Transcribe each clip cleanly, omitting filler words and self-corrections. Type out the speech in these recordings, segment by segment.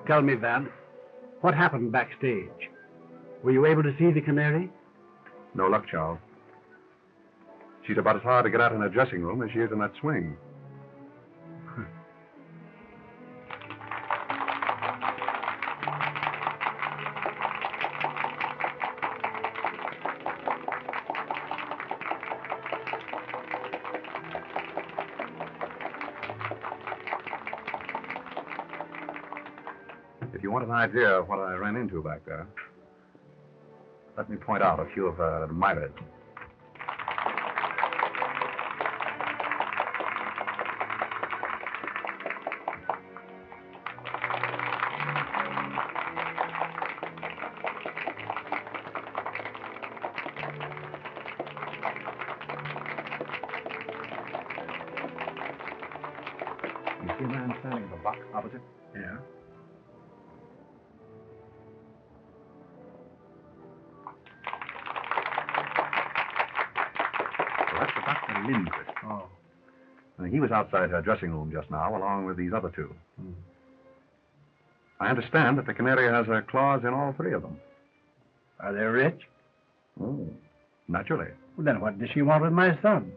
Tell me, Vance, what happened backstage? Were you able to see the Canary? No luck, Charles. She's about as hard to get out in her dressing room as she is in that swing. If you want an idea of what I ran into back there, let me point out a few of her admirers. You see a man standing in the box opposite? Yeah. Oh. He was outside her dressing room just now, along with these other two. I understand that the Canary has her claws in all three of them. Are they rich? Oh, naturally. Well, then what does she want with my son?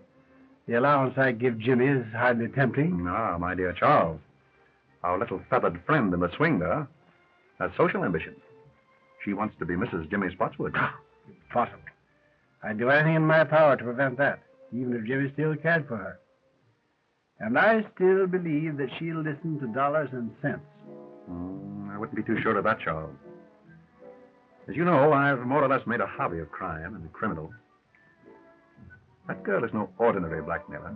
The allowance I give Jimmy is hardly tempting. Ah, my dear Charles, our little feathered friend in the swing there has social ambitions. She wants to be Mrs. Jimmy Spotswood. Impossible. I'd do anything in my power to prevent that, even if Jimmy still cared for her. And I still believe that she'll listen to dollars and cents. I wouldn't be too sure of that, Charles. As you know, I've more or less made a hobby of crime and criminals. That girl is no ordinary blackmailer.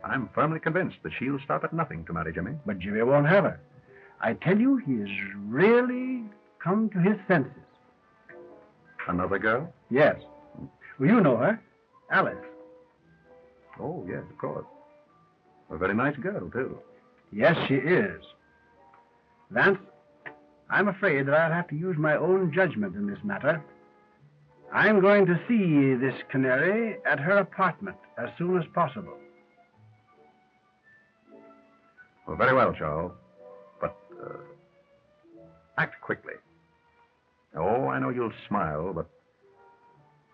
I'm firmly convinced that she'll stop at nothing to marry Jimmy. But Jimmy won't have her. I tell you, he has really come to his senses. Another girl? Yes. Well, you know her. Alice. Oh, yes, of course. A very nice girl, too. Yes, she is. Vance, I'm afraid that I'll have to use my own judgment in this matter. I'm going to see this Canary at her apartment as soon as possible. Well, very well, Charles. But, act quickly. Oh, I know you'll smile, but...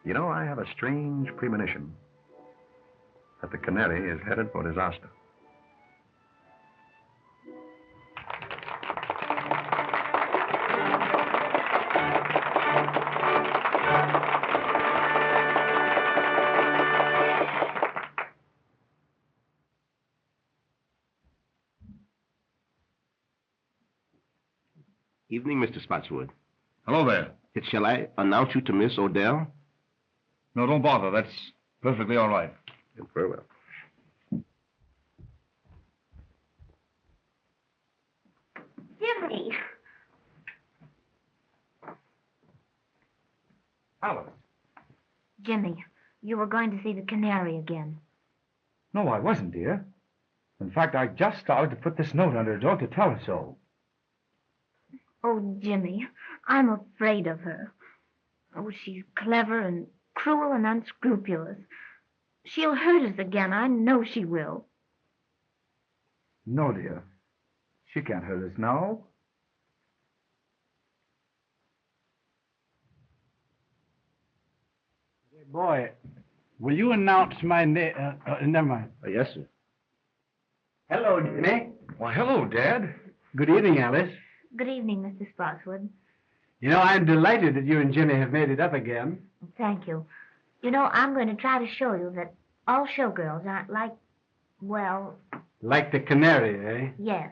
You know, I have a strange premonition that the Canary is headed for disaster. Evening, Mr. Spotswood. Hello there. Shall I announce you to Miss Odell? No, don't bother. That's perfectly all right. Very well. Jimmy! Alice. Jimmy, you were going to see the Canary again. No, I wasn't, dear. In fact, I just started to put this note under her door to tell her so. Oh, Jimmy, I'm afraid of her. Oh, she's clever and cruel and unscrupulous. She'll hurt us again. I know she will. No, dear. She can't hurt us now. Hey, boy, will you announce my name? Never mind. Yes, sir. Hello, Jimmy. Why, hello, Dad. Good evening, Alice. Good evening, Mr. Spotswood. You know, I'm delighted that you and Jimmy have made it up again. Thank you. You know, I'm going to try to show you that all showgirls aren't like, well... Like the Canary, eh? Yes.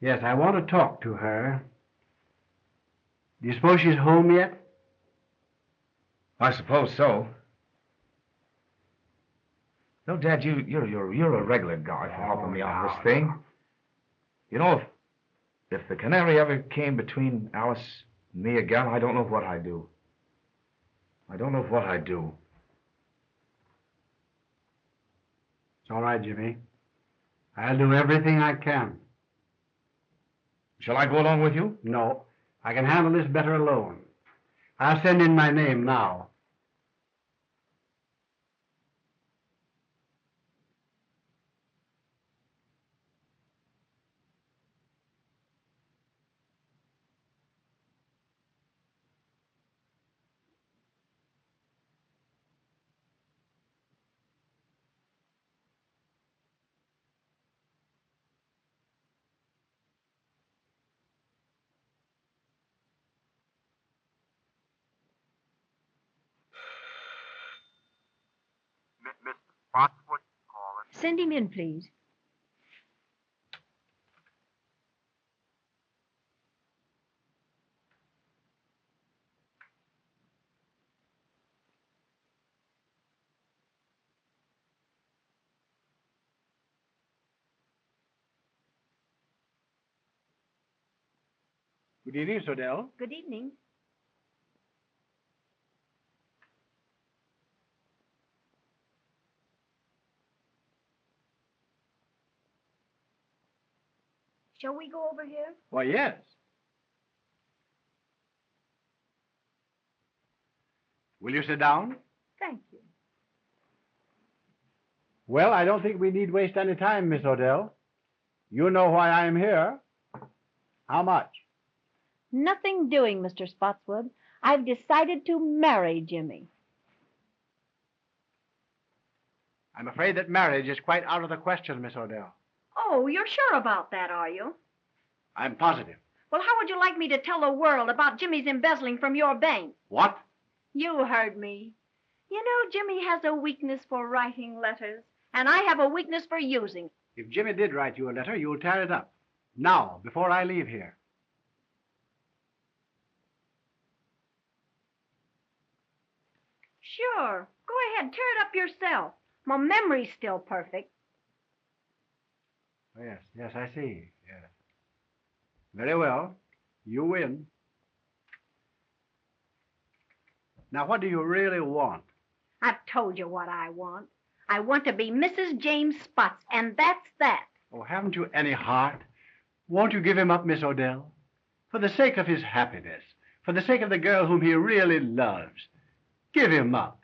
Yes, I want to talk to her. Do you suppose she's home yet? I suppose so. No, Dad, you're a regular guy for helping me on this thing. You know, if the Canary ever came between Alice and me again, I don't know what I'd do. I don't know what I'd do. It's all right, Jimmy. I'll do everything I can. Shall I go along with you? No, I can handle this better alone. I'll send in my name now. Send him in, please. Good evening, Miss Odell. Good evening. Shall we go over here? Why, yes. Will you sit down? Thank you. Well, I don't think we need waste any time, Miss Odell. You know why I am here. How much? Nothing doing, Mr. Spotswood. I've decided to marry Jimmy. I'm afraid that marriage is quite out of the question, Miss Odell. Oh, you're sure about that, are you? I'm positive. Well, how would you like me to tell the world about Jimmy's embezzling from your bank? What? You heard me. You know, Jimmy has a weakness for writing letters, and I have a weakness for using. If Jimmy did write you a letter, you'll tear it up. Now, before I leave here. Sure. Go ahead, tear it up yourself. My memory's still perfect. Oh, yes, I see. Yes. Very well. You win. Now, what do you really want? I've told you what I want. I want to be Mrs. James Spots, and that's that. Oh, haven't you any heart? Won't you give him up, Miss Odell? For the sake of his happiness, for the sake of the girl whom he really loves. Give him up.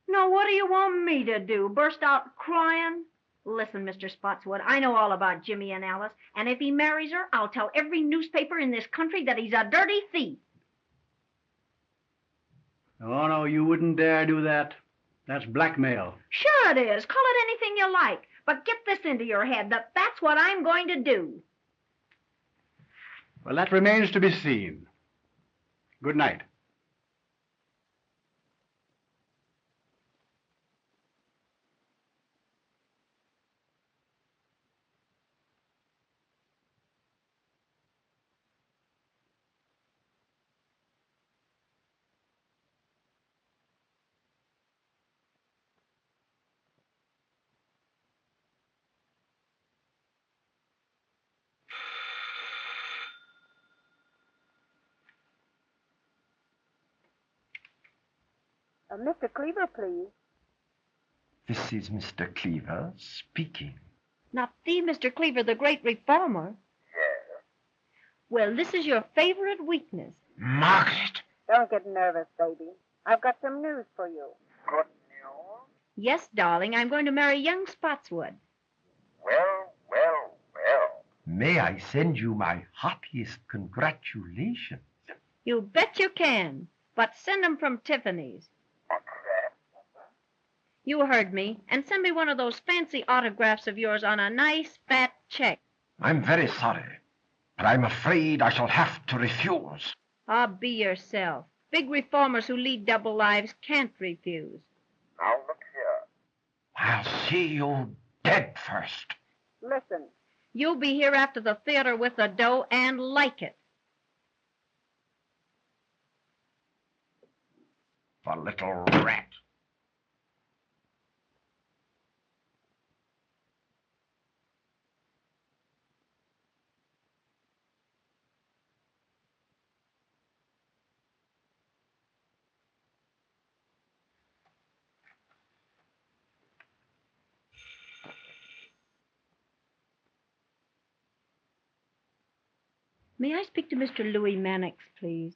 Now, what do you want me to do? Burst out crying? Listen, Mr. Spotswood, I know all about Jimmy and Alice, and if he marries her, I'll tell every newspaper in this country that he's a dirty thief. Oh, no, you wouldn't dare do that. That's blackmail. Sure it is. Call it anything you like. But get this into your head, that that's what I'm going to do. Well, that remains to be seen. Good night. Mr. Cleaver, please. This is Mr. Cleaver speaking. Not the Mr. Cleaver, the great reformer. Yes. Well, this is your favorite weakness. Margaret! Don't get nervous, baby. I've got some news for you. Good news? Yes, darling, I'm going to marry young Spotswood. Well. May I send you my heartiest congratulations? You bet you can. But send 'em from Tiffany's. What's that? You heard me. And send me one of those fancy autographs of yours on a nice fat check. I'm very sorry, but I'm afraid I shall have to refuse. Ah, be yourself. Big reformers who lead double lives can't refuse. Now look here. I'll see you dead first. Listen. You'll be here after the theater with the dough and like it. The little rat. May I speak to Mr. Louis Mannix, please?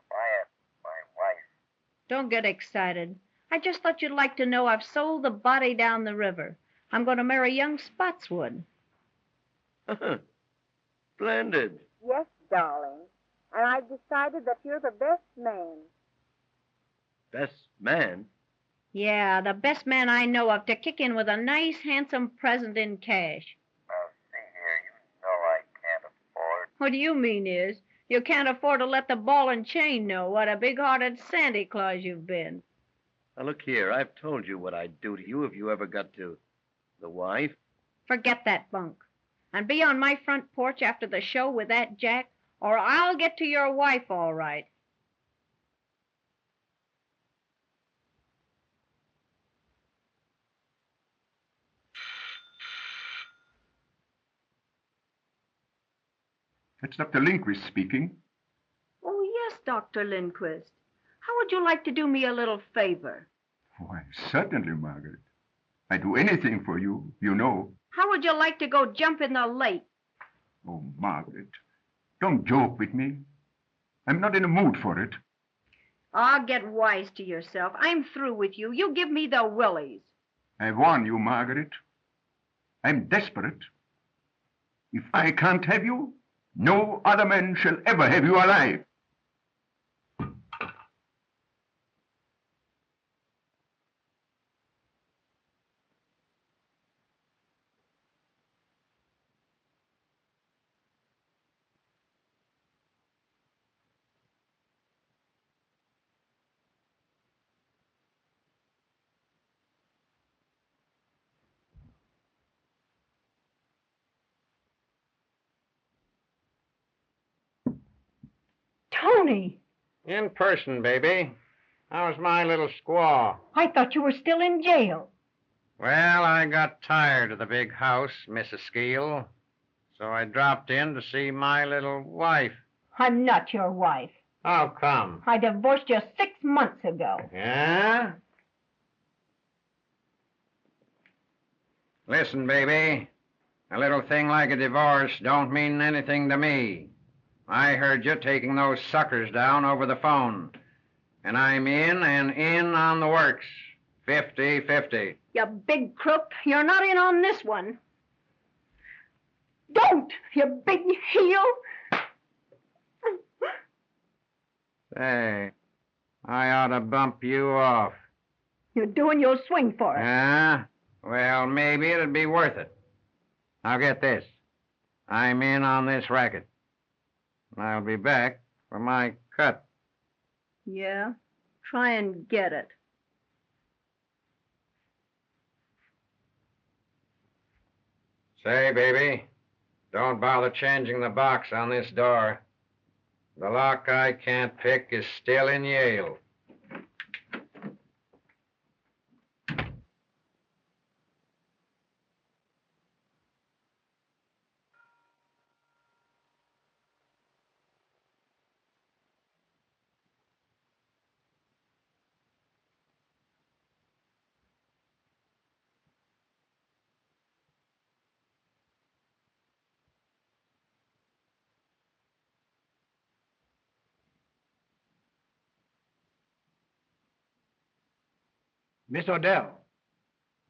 Quiet. My wife. Don't get excited. I just thought you'd like to know I've sold the body down the river. I'm going to marry young Spotswood. Splendid. Yes, darling. And I've decided that you're the best man. Best man? Yeah, the best man I know of to kick in with a nice, handsome present in cash. Now, see here, you know I can't afford. What do you mean is, you can't afford to let the ball and chain know what a big-hearted Santa Claus you've been. Now, look here. I've told you what I'd do to you if you ever got to The wife? Forget that bunk. And be on my front porch after the show with that Jack, or I'll get to your wife all right. It's Dr. Lindquist speaking. Oh, yes, Dr. Lindquist. How would you like to do me a little favor? Why, certainly, Margaret. I'd do anything for you, you know. How would you like to go jump in the lake? Oh, Margaret, don't joke with me. I'm not in the mood for it. Oh, get wise to yourself. I'm through with you. You give me the willies. I warn you, Margaret. I'm desperate. If I can't have you, no other man shall ever have you alive. Tony, In person, baby. How's my little squaw? I thought you were still in jail. Well, I got tired of the big house, Mrs. Skeel, so I dropped in to see my little wife. I'm not your wife. How come? I divorced you 6 months ago. Yeah? Listen, baby. A little thing like a divorce don't mean anything to me. I heard you taking those suckers down over the phone. And I'm in and in on the works. 50-50. You big crook. You're not in on this one. Don't, you big heel. Say, I ought to bump you off. You're doing your swing for it. Yeah? Well, maybe it'd be worth it. Now get this. I'm in on this racket. I'll be back for my cut. Yeah? Try and get it. Say, baby, don't bother changing the box on this door. The lock I can't pick is still in Yale. Miss Odell,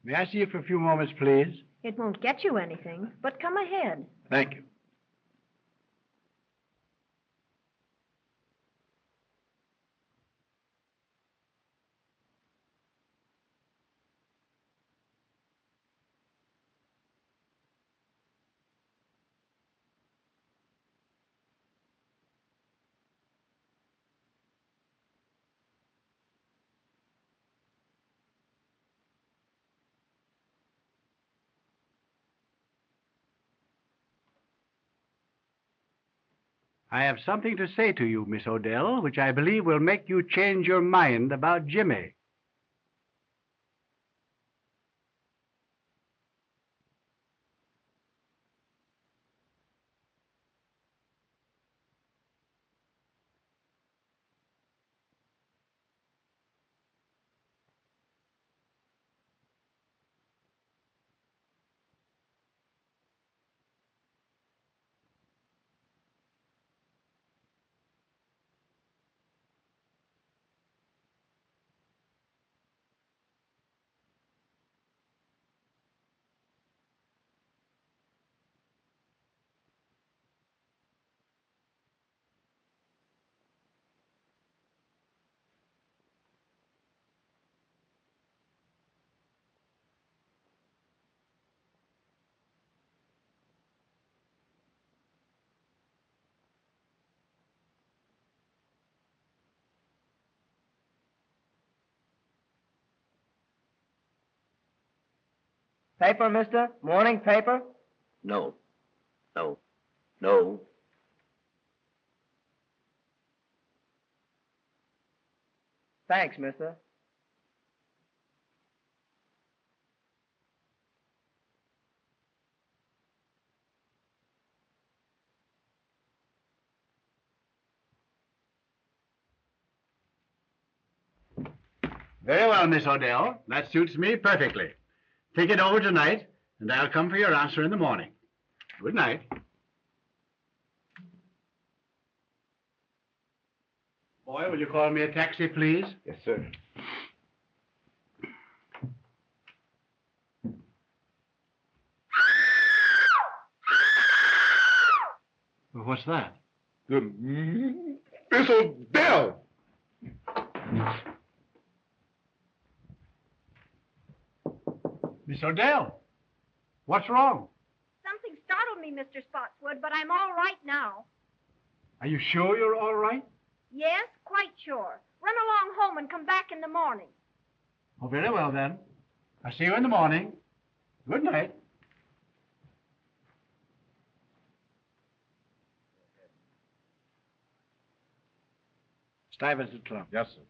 may I see you for a few moments, please? It won't get you anything, but come ahead. Thank you. I have something to say to you, Miss Odell, which I believe will make you change your mind about Jimmy. Paper, mister? Morning paper? No. No. No. Thanks, mister. Very well, Miss Odell. That suits me perfectly. Think it over tonight, and I'll come for your answer in the morning. Good night. Boy, will you call me a taxi, please? Yes, sir. Well, what's that? Miss Odell! Miss Odell, what's wrong? Something startled me, Mr. Spotswood, but I'm all right now. Are you sure you're all right? Yes, quite sure. Run along home and come back in the morning. Oh, very well, then. I'll see you in the morning. Good night. Stuyvesant Club. Yes, sir.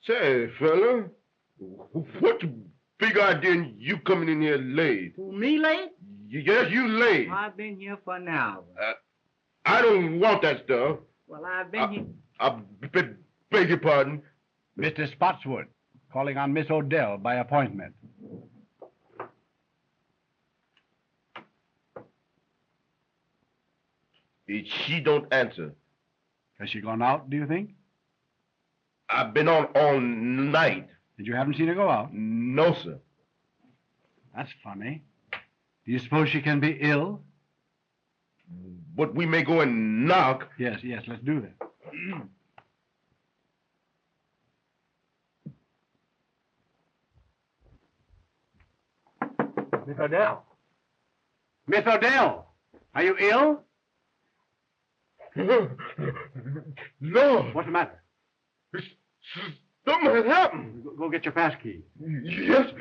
Say, fella, what's the big idea in you coming in here late? Me late? Yes, you late. I've been here for an hour. I don't want that stuff. Well, I've been here. I beg your pardon. Mr. Spotswood, calling on Miss Odell by appointment. She don't answer. Has she gone out, do you think? I've been on all night. And you haven't seen her go out? No, sir. That's funny. Do you suppose she can be ill? But we may go and knock. Yes, let's do that. Miss Odell. Miss Odell, are you ill? No. What's the matter? Something has happened. Go get your pass key. Yes.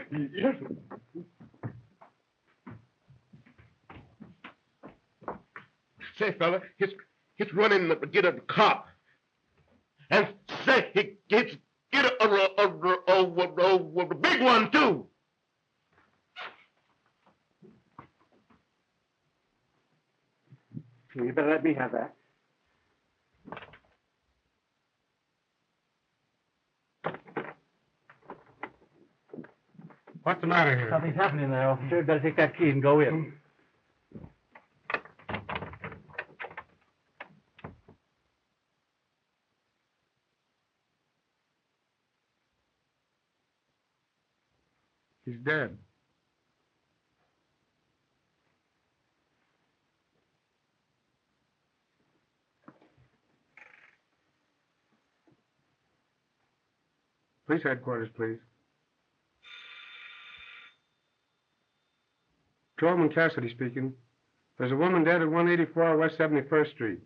Say, fella, he's running to get a cop. And say, he gets get a big one, too. You better let me have that. What's the matter here? Something's happening there, officer. Better take that key and go in. He's dead. Police headquarters, please. Patrolman Cassidy speaking. There's a woman dead at 184 West 71st Street.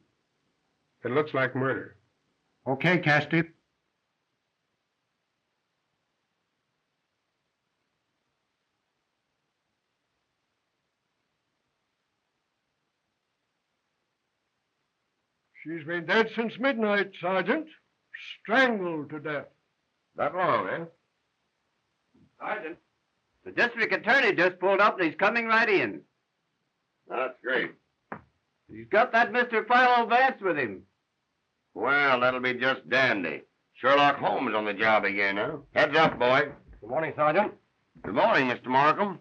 It looks like murder. Okay, Cassidy. She's been dead since midnight, Sergeant. Strangled to death. That long, eh? Sergeant, the district attorney just pulled up and he's coming right in. That's great. He's got that Mr. Philo Vance with him. Well, that'll be just dandy. Sherlock Holmes on the job again, huh? Heads up, boy. Good morning, Sergeant. Good morning, Mr. Markham.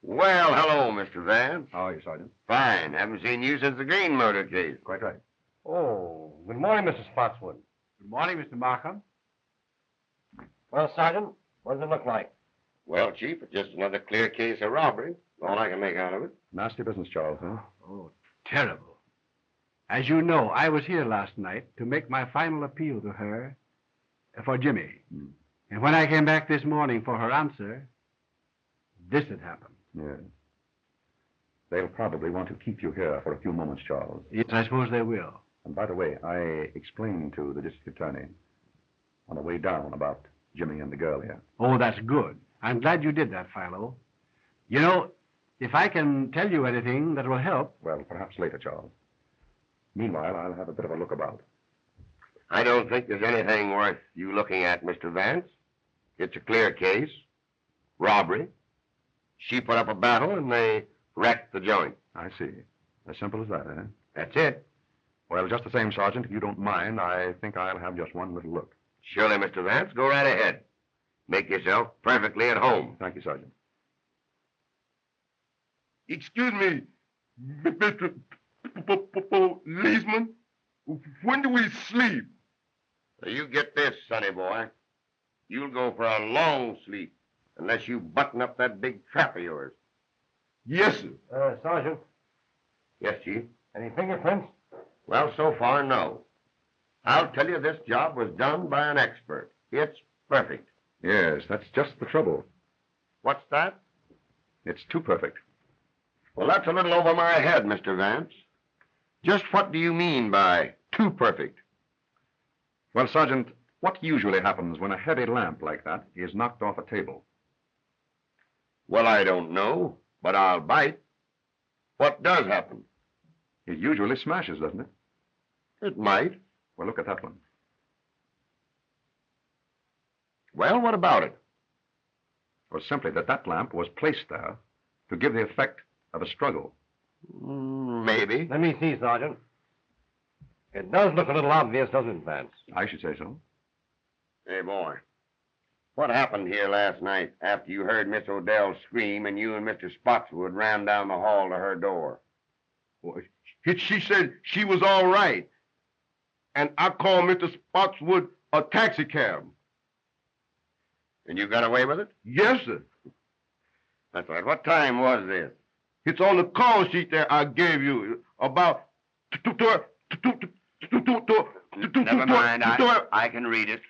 Well, hello, Mr. Vance. How are you, Sergeant? Fine. Haven't seen you since the Green murder case. Quite right. Oh, good morning, Mr. Spotswood. Good morning, Mr. Markham. Well, Sergeant, what does it look like? Well, Chief, it's just another clear case of robbery. All I can make out of it. Nasty business, Charles, huh? Oh, terrible. As you know, I was here last night to make my final appeal to her for Jimmy. And when I came back this morning for her answer, this had happened. Yes. They'll probably want to keep you here for a few moments, Charles. Yes, I suppose they will. And by the way, I explained to the district attorney on the way down about Jimmy and the girl here. Oh, that's good. I'm glad you did that, Philo. You know, if I can tell you anything that will help... Well, perhaps later, Charles. Meanwhile, I'll have a bit of a look about. I don't think there's anything worth you looking at, Mr. Vance. It's a clear case. Robbery. She put up a battle and they wrecked the joint. I see. As simple as that, eh? That's it. Well, just the same, Sergeant, if you don't mind, I think I'll have just one little look. Surely, Mr. Vance. Go right ahead. Make yourself perfectly at home. Thank you, Sergeant. Excuse me, Mr. Policeman. When do we sleep? Now, you get this, sonny boy. You'll go for a long sleep unless you button up that big trap of yours. Yes, sir. Sergeant, Yes, Chief? any fingerprints? Well, so far, no. I'll tell you this job was done by an expert. It's perfect. Yes, that's just the trouble. What's that? It's too perfect. Well, that's a little over my head, Mr. Vance. Just what do you mean by too perfect? Well, Sergeant, what usually happens when a heavy lamp like that is knocked off a table? Well, I don't know, but I'll bite. What does happen? It usually smashes, doesn't it? It might. Well, look at that one. Well, what about it? Well, simply that lamp was placed there to give the effect of a struggle. Maybe. Let me see, Sergeant. It does look a little obvious, doesn't it, Vance? I should say so. Hey, boy. What happened here last night after you heard Miss Odell scream and you and Mr. Spotswood ran down the hall to her door? Well, she said she was all right. And I called Mr. Spotswood a taxicab. And you got away with it? Yes, sir. That's right. What time was this? It's on the call sheet there I gave you. About... Never mind. I can read it.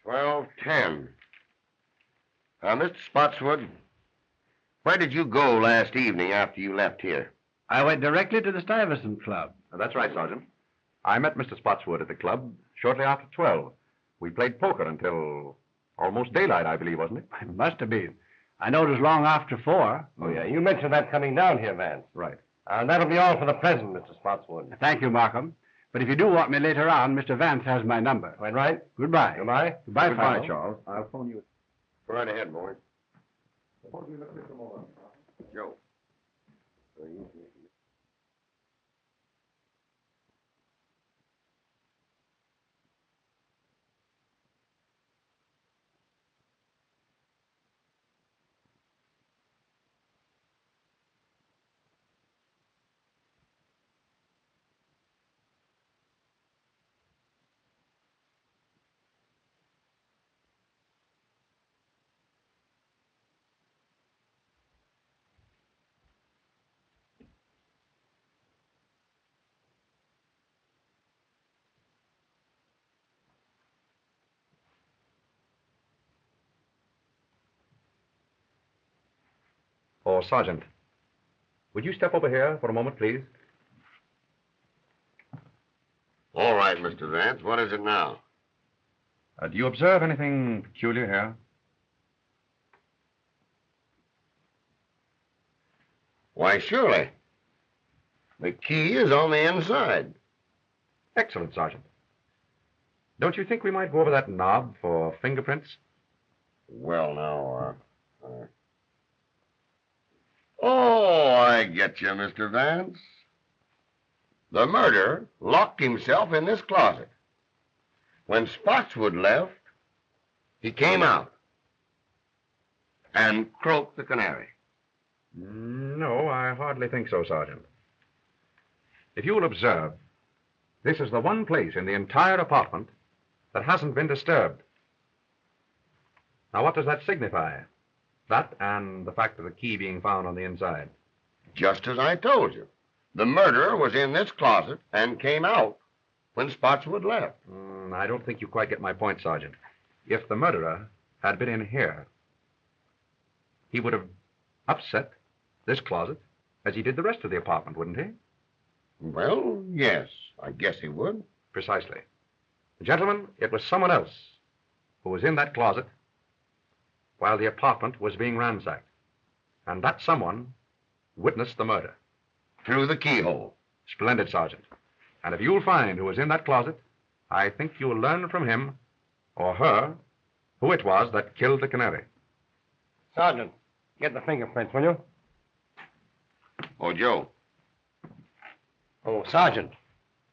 12:10. Mr. Spotswood, where did you go last evening after you left here? I went directly to the Stuyvesant Club. That's right, Sergeant. I met Mr. Spotswood at the club shortly after 12. We played poker until almost daylight, I believe, wasn't it? It must have been. I know it was long after 4. Oh, yeah. You mentioned that coming down here, Vance. Right. That'll be all for the present, Mr. Spotswood. Thank you, Markham. But if you do want me later on, Mr. Vance has my number. Quite right. Goodbye. Goodbye. Goodbye, Goodbye, Philo. Charles. I'll phone you. Go right ahead, boy. Joe. Oh, Sergeant, would you step over here for a moment, please? All right, Mr. Vance. What is it now? Do you observe anything peculiar here? Why, surely. The key is on the inside. Excellent, Sergeant. Don't you think we might go over that knob for fingerprints? Well, now, Oh, I get you, Mr. Vance. The murderer locked himself in this closet. When Spotswood left, he came out and croaked the canary. No, I hardly think so, Sergeant. If you will observe, this is the one place in the entire apartment that hasn't been disturbed. Now, what does that signify? That and the fact of the key being found on the inside. Just as I told you. The murderer was in this closet and came out when Spotswood left. I don't think you quite get my point, Sergeant. If the murderer had been in here, he would have upset this closet as he did the rest of the apartment, wouldn't he? Well, yes, I guess he would. Precisely. Gentlemen, it was someone else who was in that closet while the apartment was being ransacked. And that someone witnessed the murder. Through the keyhole. Splendid, Sergeant. And if you'll find who was in that closet, I think you'll learn from him or her who it was that killed the canary. Sergeant, get the fingerprints, will you? Oh, Joe. Oh, Sergeant,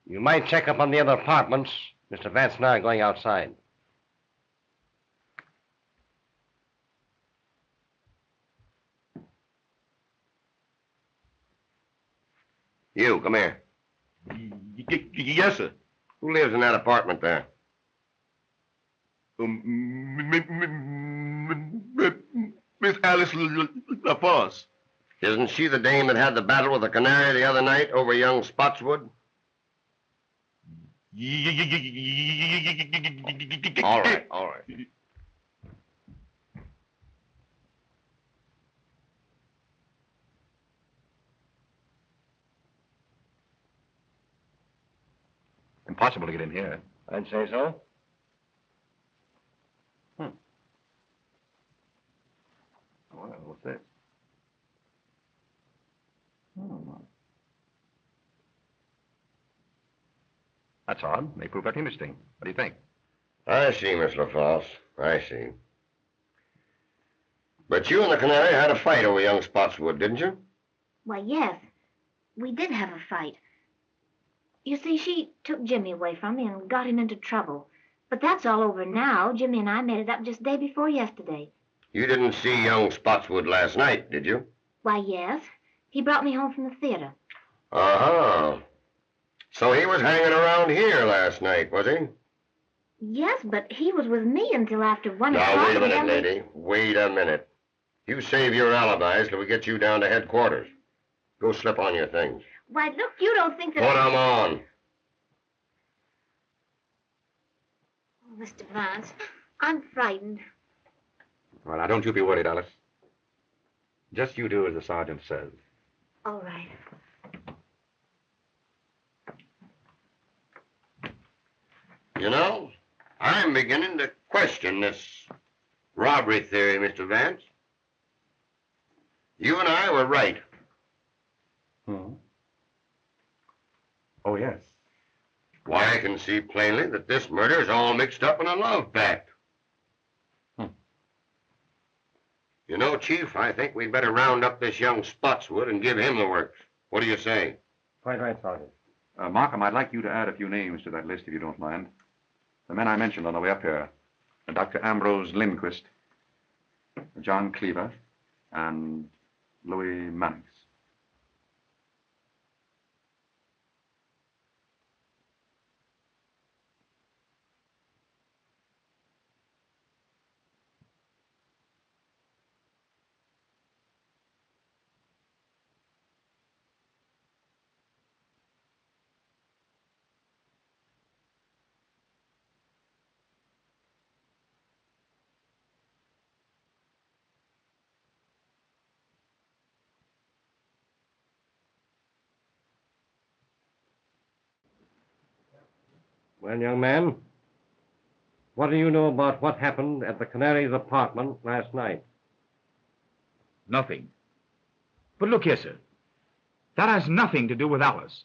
you might check up on the other apartments. Mr. Vance and I are going outside. You, come here. Yes, sir. Who lives in that apartment there? Miss Alice LaForce. Isn't she the dame that had the battle with the canary the other night over young Spotswood? All right, all right. Impossible to get in here. I'd say so. Well, what's this? That's odd. May prove very interesting. What do you think? I see, Miss LaForce. I see. But you and the canary had a fight over young Spotswood, didn't you? Why, yes. We did have a fight. You see, she took Jimmy away from me and got him into trouble. But that's all over now. Jimmy and I made it up just day before yesterday. You didn't see young Spotswood last night, did you? Why, yes. He brought me home from the theater. Uh-huh. So he was hanging around here last night, was he? Yes, but he was with me until after 1 o'clock. Now, wait a minute, lady. Wait a minute. You save your alibis till we get you down to headquarters. Go slip on your things. Why, look, you don't think that... Put 'em on. Oh, Mr. Vance, I'm frightened. Well, now, don't you be worried, Alice. Just you do as the sergeant says. All right. You know, I'm beginning to question this robbery theory, Mr. Vance. You and I were right. Oh, yes. Why, I can see plainly that this murder is all mixed up in a love pact. You know, Chief, I think we'd better round up this young Spotswood and give him the works. What do you say? Quite right, Sergeant. Markham, I'd like you to add a few names to that list, if you don't mind. The men I mentioned on the way up here. Dr. Ambrose Lindquist, John Cleaver, and Louis Mannix. Well, young man, what do you know about what happened at the Canary's apartment last night? Nothing. But look here, sir. That has nothing to do with Alice.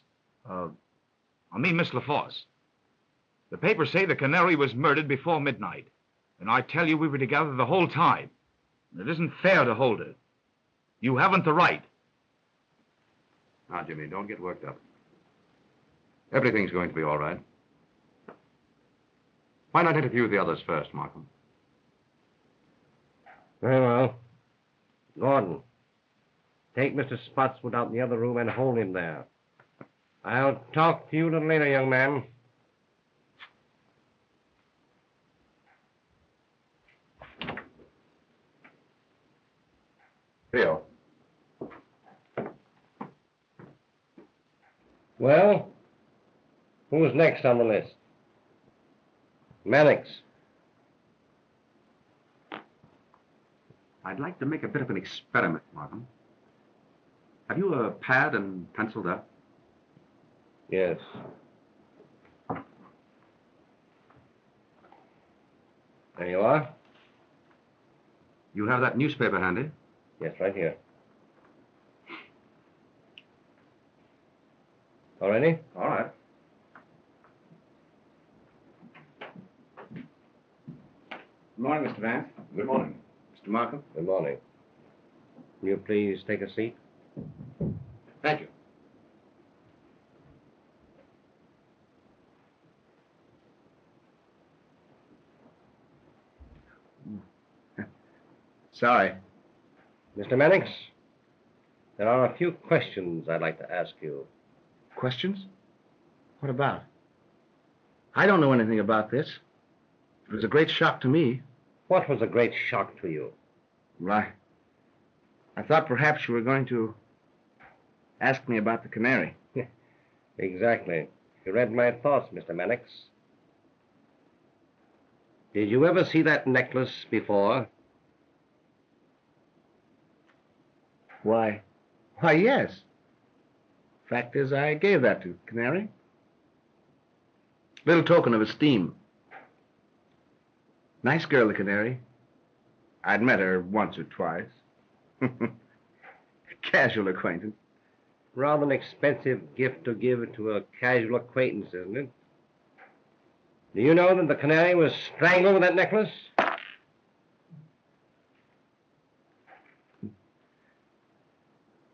Miss LaForce. The papers say the Canary was murdered before midnight. And I tell you, we were together the whole time. It isn't fair to hold her. You haven't the right. Now, Jimmy, don't get worked up. Everything's going to be all right. Why not interview the others first, Markham? Very well. Gordon, take Mr. Spotswood out in the other room and hold him there. I'll talk to you a little later, young man. Well, who's next on the list? Mannix. I'd like to make a bit of an experiment, Markham. Have you a pad and pencil there? Yes. There you are. You have that newspaper handy? Yes, right here. All ready? All right. Good morning, Mr. Vance. Good morning. Mr. Markham. Good morning. Will you please take a seat? Thank you. Sorry. Mr. Mannix, there are a few questions I'd like to ask you. Questions? What about? I don't know anything about this. It was a great shock to me. What was a great shock to you? Why, I thought perhaps you were going to ask me about the canary. Exactly. You read my thoughts, Mr. Mannix. Did you ever see that necklace before? Why, yes. Fact is, I gave that to Canary. Little token of esteem. Nice girl, the Canary. I'd met her once or twice. Casual acquaintance. Rather an expensive gift to give to a casual acquaintance, isn't it? Do you know that the Canary was strangled with that necklace?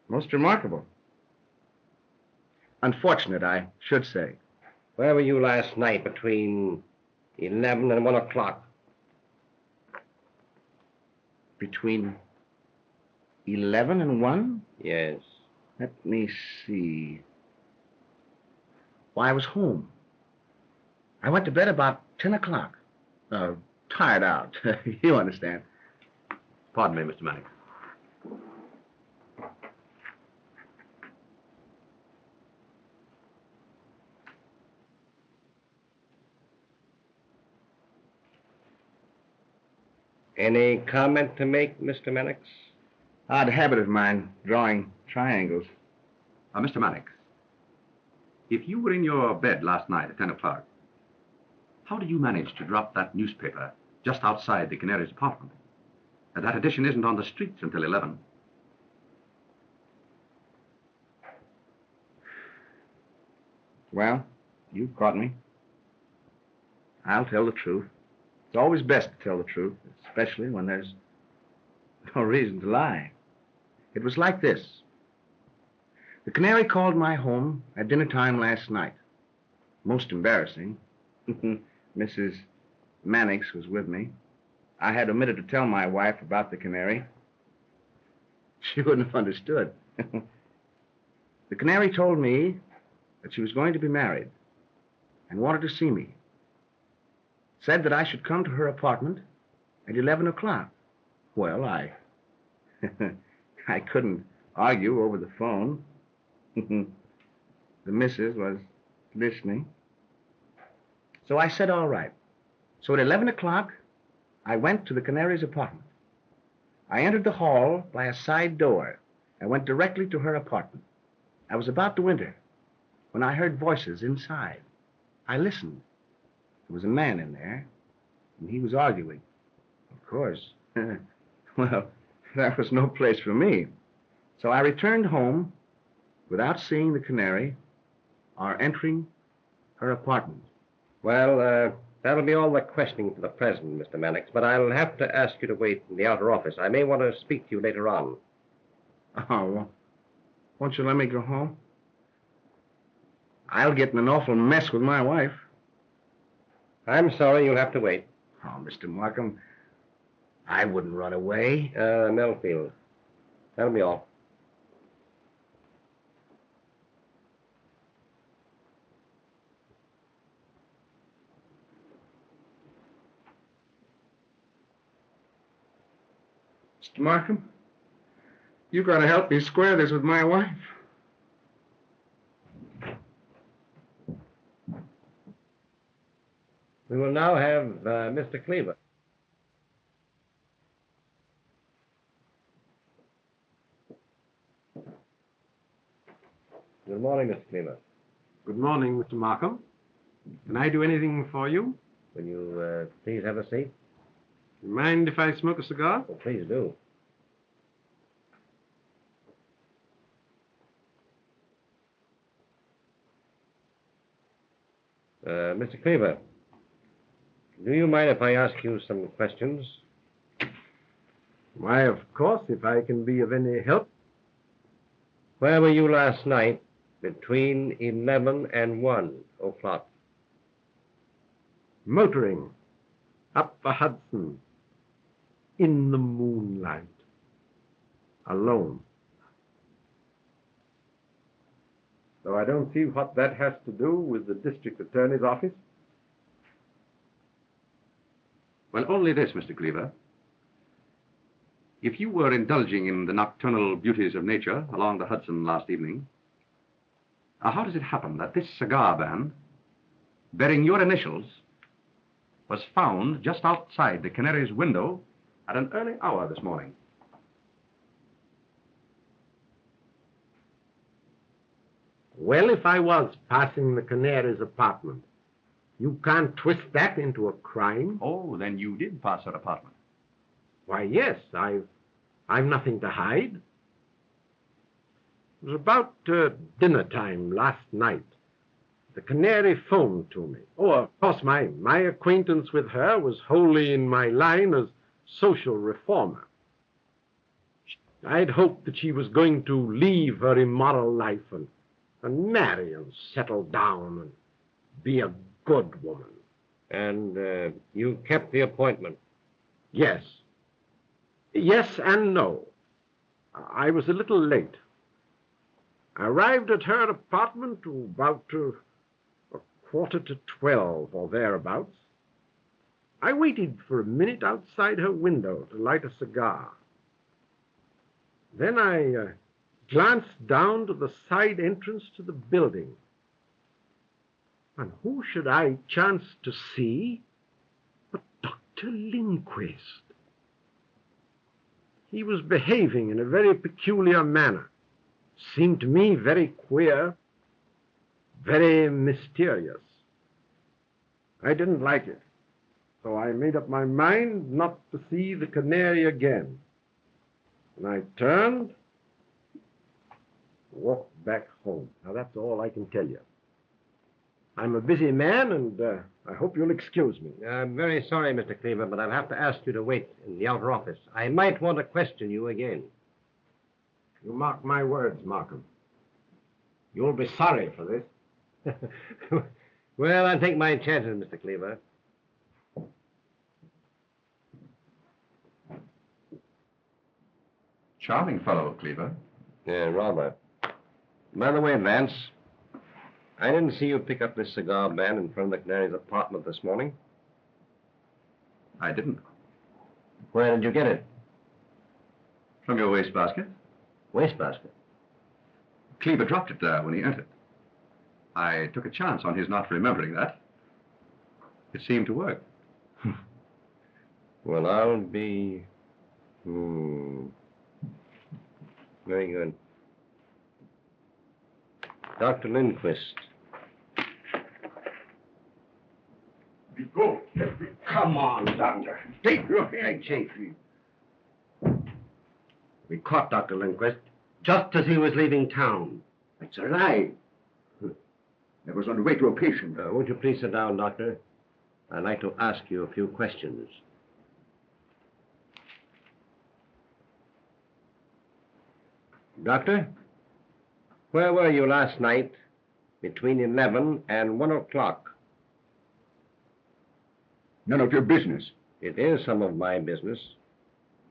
Most remarkable. Unfortunate, I should say. Where were you last night between 11 and 1 o'clock? Between 11 and 1? Yes. Let me see. Why, I was home. I went to bed about 10 o'clock. Tired out. You understand. Pardon me, Mr. Mannix. Any comment to make, Mr. Mannix? Odd habit of mine, drawing triangles. Mr. Mannix, if you were in your bed last night at 10 o'clock, how did you manage to drop that newspaper just outside the Canary's apartment? And that edition isn't on the streets until 11. Well, you caught me. I'll tell the truth. It's always best to tell the truth, especially when there's no reason to lie. It was like this. The Canary called my home at dinner time last night. Most embarrassing. Mrs. Mannix was with me. I had omitted to tell my wife about the Canary. She wouldn't have understood. The Canary told me that she was going to be married and wanted to see me. Said that I should come to her apartment at 11 o'clock. Well, I couldn't argue over the phone. The missus was listening. So I said, all right. So at 11 o'clock, I went to the Canary's apartment. I entered the hall by a side door and went directly to her apartment. I was about to enter when I heard voices inside. I listened. There was a man in there, and he was arguing. Of course. Well, that was no place for me. So I returned home without seeing the Canary or entering her apartment. Well, that'll be all the questioning for the present, Mr. Mannix, but I'll have to ask you to wait in the outer office. I may want to speak to you later on. Oh, well, won't you let me go home? I'll get in an awful mess with my wife. I'm sorry, you'll have to wait. Oh, Mr. Markham, I wouldn't run away. Mellfield. That'll be all. Mr. Markham, you've got to help me square this with my wife. We will now have Mr. Cleaver. Good morning, Mr. Cleaver. Good morning, Mr. Markham. Can I do anything for you? Will you please have a seat? You mind if I smoke a cigar? Oh, please do. Mr. Cleaver, do you mind if I ask you some questions? Why, of course, if I can be of any help. Where were you last night between 11 and 1 o'clock? Motoring up the Hudson in the moonlight, alone. Though I don't see what that has to do with the district attorney's office. Well, only this, Mr. Cleaver. If you were indulging in the nocturnal beauties of nature along the Hudson last evening, how does it happen that this cigar band, bearing your initials, was found just outside the Canary's window at an early hour this morning? Well, if I was passing the Canary's apartment, you can't twist that into a crime. Oh, then you did pass her apartment. Why, yes, I've nothing to hide. It was about dinner time last night. The Canary phoned to me. Oh, of course, my acquaintance with her was wholly in my line as social reformer. I'd hoped that she was going to leave her immoral life and marry and settle down and be a good woman. And you kept the appointment? Yes. Yes and no. I was a little late. I arrived at her apartment about a 11:45 or thereabouts. I waited for a minute outside her window to light a cigar. Then I glanced down to the side entrance to the building. And who should I chance to see but Dr. Lindquist? He was behaving in a very peculiar manner. Seemed to me very queer, very mysterious. I didn't like it, so I made up my mind not to see the Canary again. And I turned, walked back home. Now, that's all I can tell you. I'm a busy man, and I hope you'll excuse me. I'm very sorry, Mr. Cleaver, but I'll have to ask you to wait in the outer office. I might want to question you again. You mark my words, Markham. You'll be sorry for this. Well, I'll take my chances, Mr. Cleaver. Charming fellow, Cleaver. Yeah, rather. By the way, Vance, I didn't see you pick up this cigar band in front of the Canary's apartment this morning. I didn't. Where did you get it? From your wastebasket. Wastebasket? Cleaver dropped it there when he entered. I took a chance on his not remembering that. It seemed to work. Well, I'll be... Very good. Dr. Lindquist. Go. Come on, Doctor. Take your hand, Chafee. We caught Dr. Lindquist just as he was leaving town. That's a lie. I was on the way to a patient. Won't you please sit down, Doctor? I'd like to ask you a few questions. Doctor, where were you last night between 11 and 1 o'clock? None of your business. It is some of my business.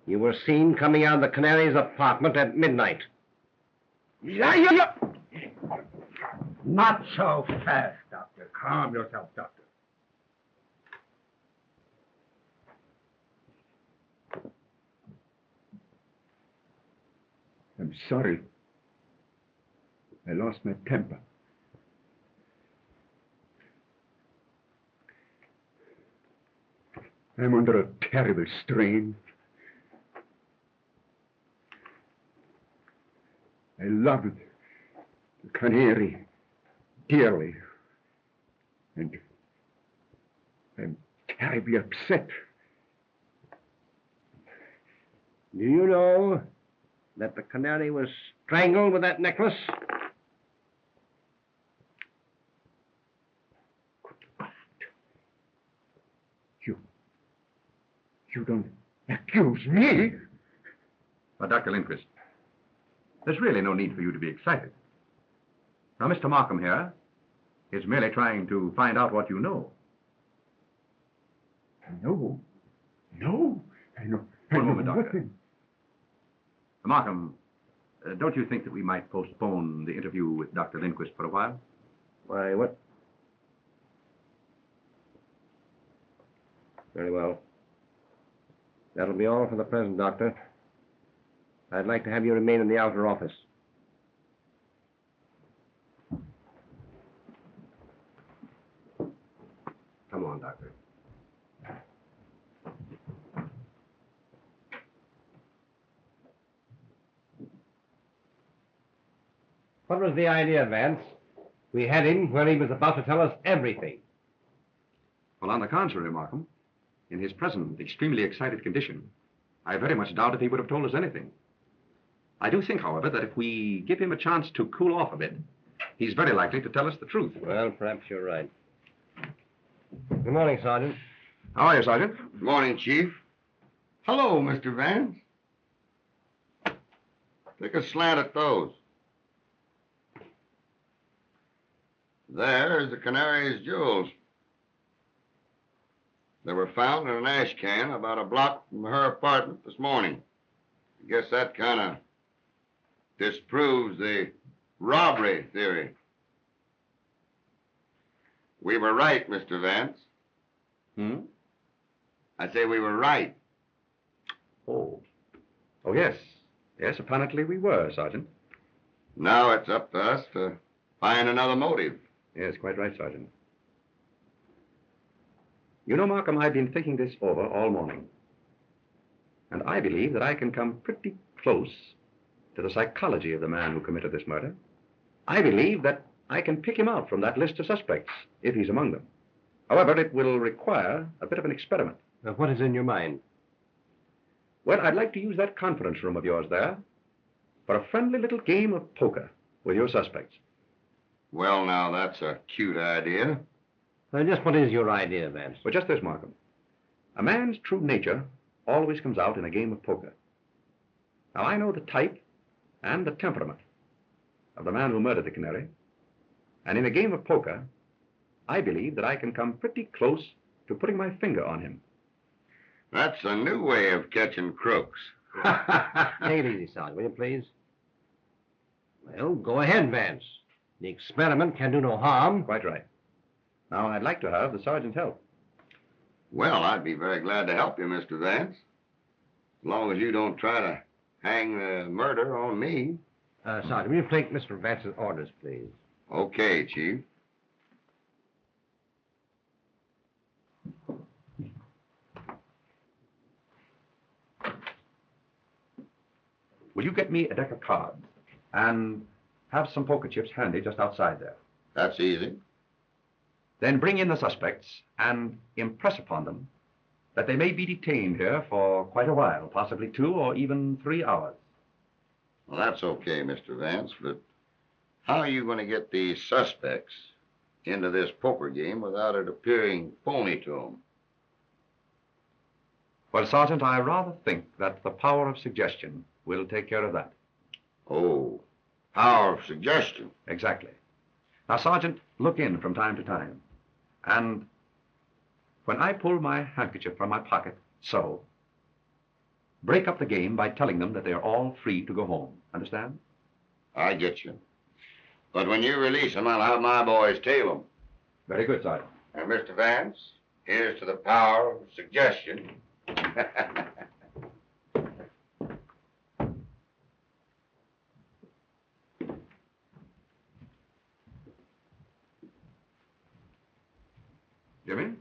You were seen coming out of the Canary's apartment at midnight. Not so fast, Doctor. Calm yourself, Doctor. I'm sorry. I lost my temper. I'm under a terrible strain. I loved the Canary dearly. And I'm terribly upset. Do you know that the Canary was strangled with that necklace? You don't accuse me? But, Dr. Lindquist, there's really no need for you to be excited. Now, Mr. Markham here is merely trying to find out what you know. No. I know. One moment, Doctor. Nothing. Markham, don't you think that we might postpone the interview with Dr. Lindquist for a while? Why, what? Very well. That'll be all for the present, Doctor. I'd like to have you remain in the outer office. Come on, Doctor. What was the idea, Vance? We had him where he was about to tell us everything. Well, on the contrary, Markham, in his present extremely excited condition, I very much doubt if he would have told us anything. I do think, however, that if we give him a chance to cool off a bit, he's very likely to tell us the truth. Well, perhaps you're right. Good morning, Sergeant. How are you, Sergeant? Good morning, Chief. Hello, Mr. Vance. Take a slant at those. There's the Canary's jewels. They were found in an ash can about a block from her apartment this morning. I guess that kind of disproves the robbery theory. We were right, Mr. Vance. I say we were right. Oh, yes. Yes, apparently we were, Sergeant. Now it's up to us to find another motive. Yes, quite right, Sergeant. You know, Markham, I've been thinking this over all morning. And I believe that I can come pretty close to the psychology of the man who committed this murder. I believe that I can pick him out from that list of suspects, if he's among them. However, it will require a bit of an experiment. What is in your mind? Well, I'd like to use that conference room of yours there for a friendly little game of poker with your suspects. Well, now, that's a cute idea. Just what is your idea, Vance? Well, just this, Markham. A man's true nature always comes out in a game of poker. Now, I know the type and the temperament of the man who murdered the Canary. And in a game of poker, I believe that I can come pretty close to putting my finger on him. That's a new way of catching crooks. Take it easy, Sergeant, will you, please? Well, go ahead, Vance. The experiment can do no harm. Quite right. Now, I'd like to have the sergeant's help. Well, I'd be very glad to help you, Mr. Vance. As long as you don't try to hang the murder on me. Sergeant, will you take Mr. Vance's orders, please? Okay, Chief. Will you get me a deck of cards and have some poker chips handy just outside there? That's easy. Then bring in the suspects and impress upon them that they may be detained here for quite a while, possibly 2 or even 3 hours. Well, that's okay, Mr. Vance, but how are you going to get these suspects into this poker game without it appearing phony to them? Well, Sergeant, I rather think that the power of suggestion will take care of that. Oh, power of suggestion. Exactly. Now, Sergeant, look in from time to time. And when I pull my handkerchief from my pocket, so, break up the game by telling them that they're all free to go home. Understand? I get you. But when you release them, I'll have my boys tail them. Very good, Sergeant. And Mr. Vance, here's to the power of suggestion. Jimmy?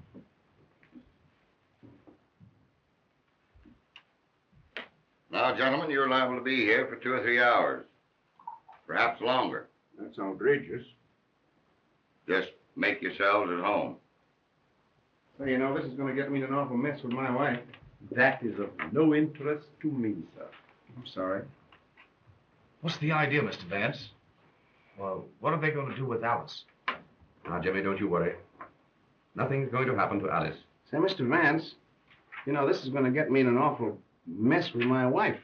Now, gentlemen, you're liable to be here for 2 or 3 hours. Perhaps longer. That's outrageous. Just make yourselves at home. So, you know, this is going to get me in an awful mess with my wife. That is of no interest to me, sir. I'm sorry. What's the idea, Mr. Vance? Well, what are they going to do with Alice? Now, Jimmy, don't you worry. Nothing's going to happen to Alice. Say, Mr. Vance, you know, this is going to get me in an awful mess with my wife.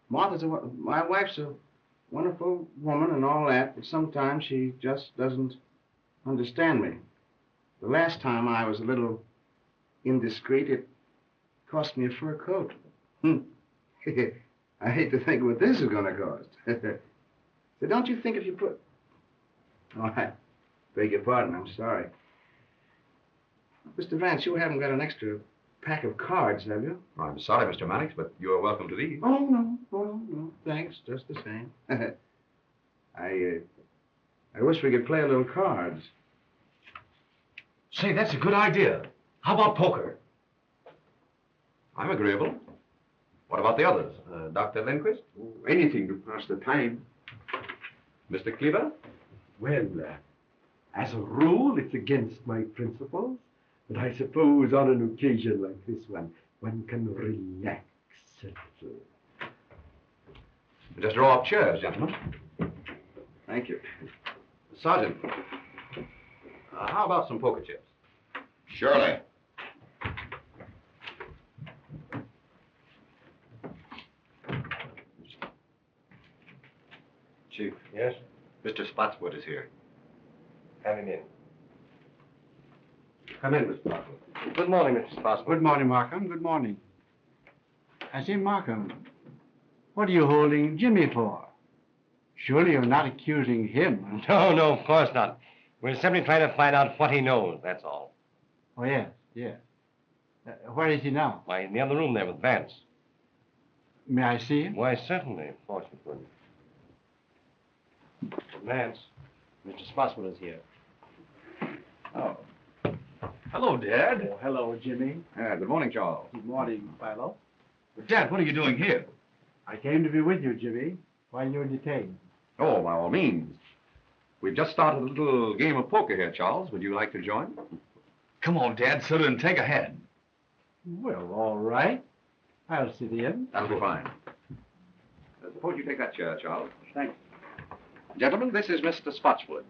My wife's a wonderful woman and all that, but sometimes she just doesn't understand me. The last time I was a little indiscreet, it cost me a fur coat. I hate to think what this is going to cost. So don't you think if you put... Oh, I beg your pardon, I'm sorry. Mr. Vance, you haven't got an extra pack of cards, have you? I'm sorry, Mr. Mannix, but you're welcome to these. Oh, no. Thanks, just the same. I wish we could play a little cards. Say, that's a good idea. How about poker? I'm agreeable. What about the others? Dr. Lindquist? Anything to pass the time. Mr. Cleaver? Well, as a rule, it's against my principles. But I suppose on an occasion like this one can relax a little. Just draw up chairs, gentlemen. Thank you. Sergeant, how about some poker chips? Surely. Chief. Yes? Mr. Spotswood is here. Have him in. Come in, Mr. Spotswood. Good morning, Mr. Spotswood. Good morning, Markham. Good morning. I say, Markham, what are you holding Jimmy for? Surely you're not accusing him. No, of course not. We're simply trying to find out what he knows, that's all. Oh, yes. Where is he now? Why, in the other room there with Vance. May I see him? Why, certainly, of course you could. Vance, Mr. Spotswood is here. Oh. Hello, Dad. Oh, hello, Jimmy. Good morning, Charles. Good morning, Philo. Dad, what are you doing here? I came to be with you, Jimmy, while you're detained. Oh, by all means. We've just started a little game of poker here, Charles. Would you like to join? Come on, Dad, sit and take a hand. Well, all right. I'll sit in. That'll be fine. Suppose you take that chair, Charles. Thanks. Gentlemen, this is Mr. Spotswood.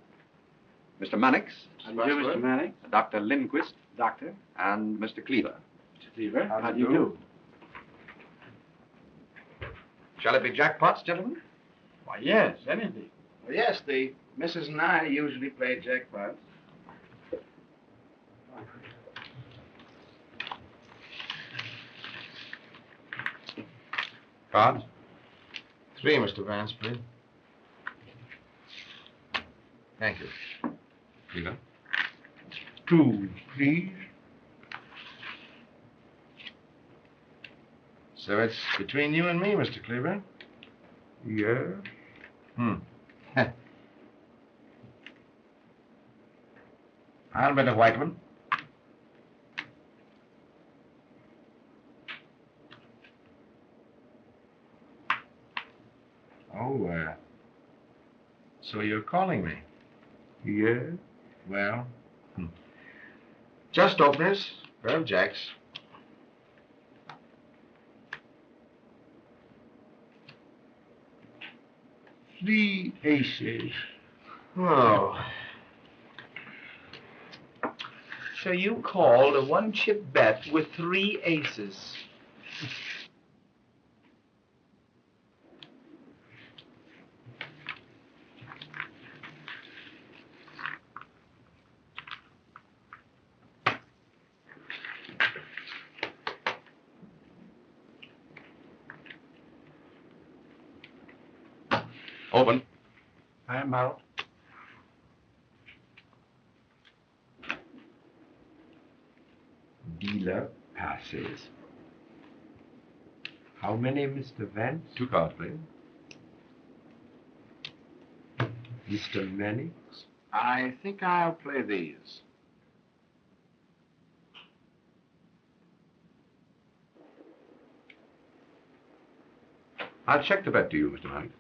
Mr. Mannix. And you, Mr. Mannix. Dr. Lindquist. Doctor. And Mr. Cleaver. Mr. Cleaver, how do you do? Shall it be jackpots, gentlemen? Why, yes, anything. Well, yes, the Mrs. and I usually play jackpots. Cards? 3, Mr. Vance, please. Thank you. Cleaver? 2, please. So it's between you and me, Mr. Cleaver? Yes. I'll bet a white one. Oh, so you're calling me? Yes. Well, just openers, pair of jacks. Three aces. Oh. So you called a one-chip bet with 3 aces. Open. I'm out. Dealer passes. How many, Mr. Vance? 2 cards, please. Mr. Mannix? I think I'll play these. I'll check the bet to you, Mr. Knight.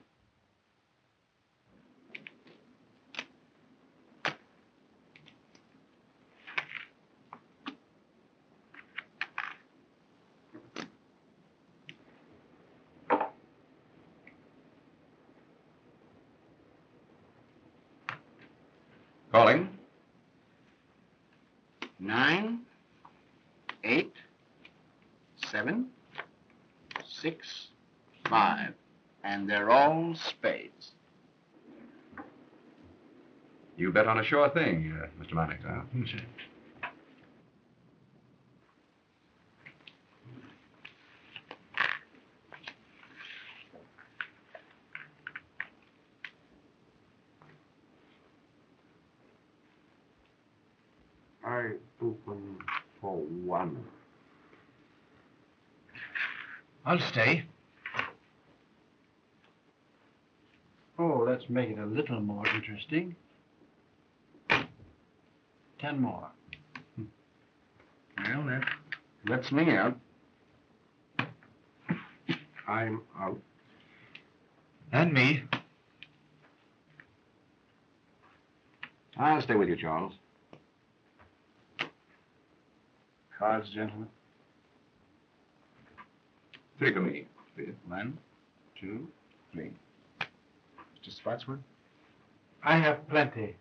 Calling. 9, 8, 7, 6, 5. And they're all spades. You bet on a sure thing, Mr. Mannix, huh? I open for 1. I'll stay. Oh, let's make it a little more interesting. 10 more. Well, that lets me out. I'm out. And me. I'll stay with you, Charles. Cards, gentlemen. 3 for me. 1, 2, 3. Mr. Spotswood? I have plenty.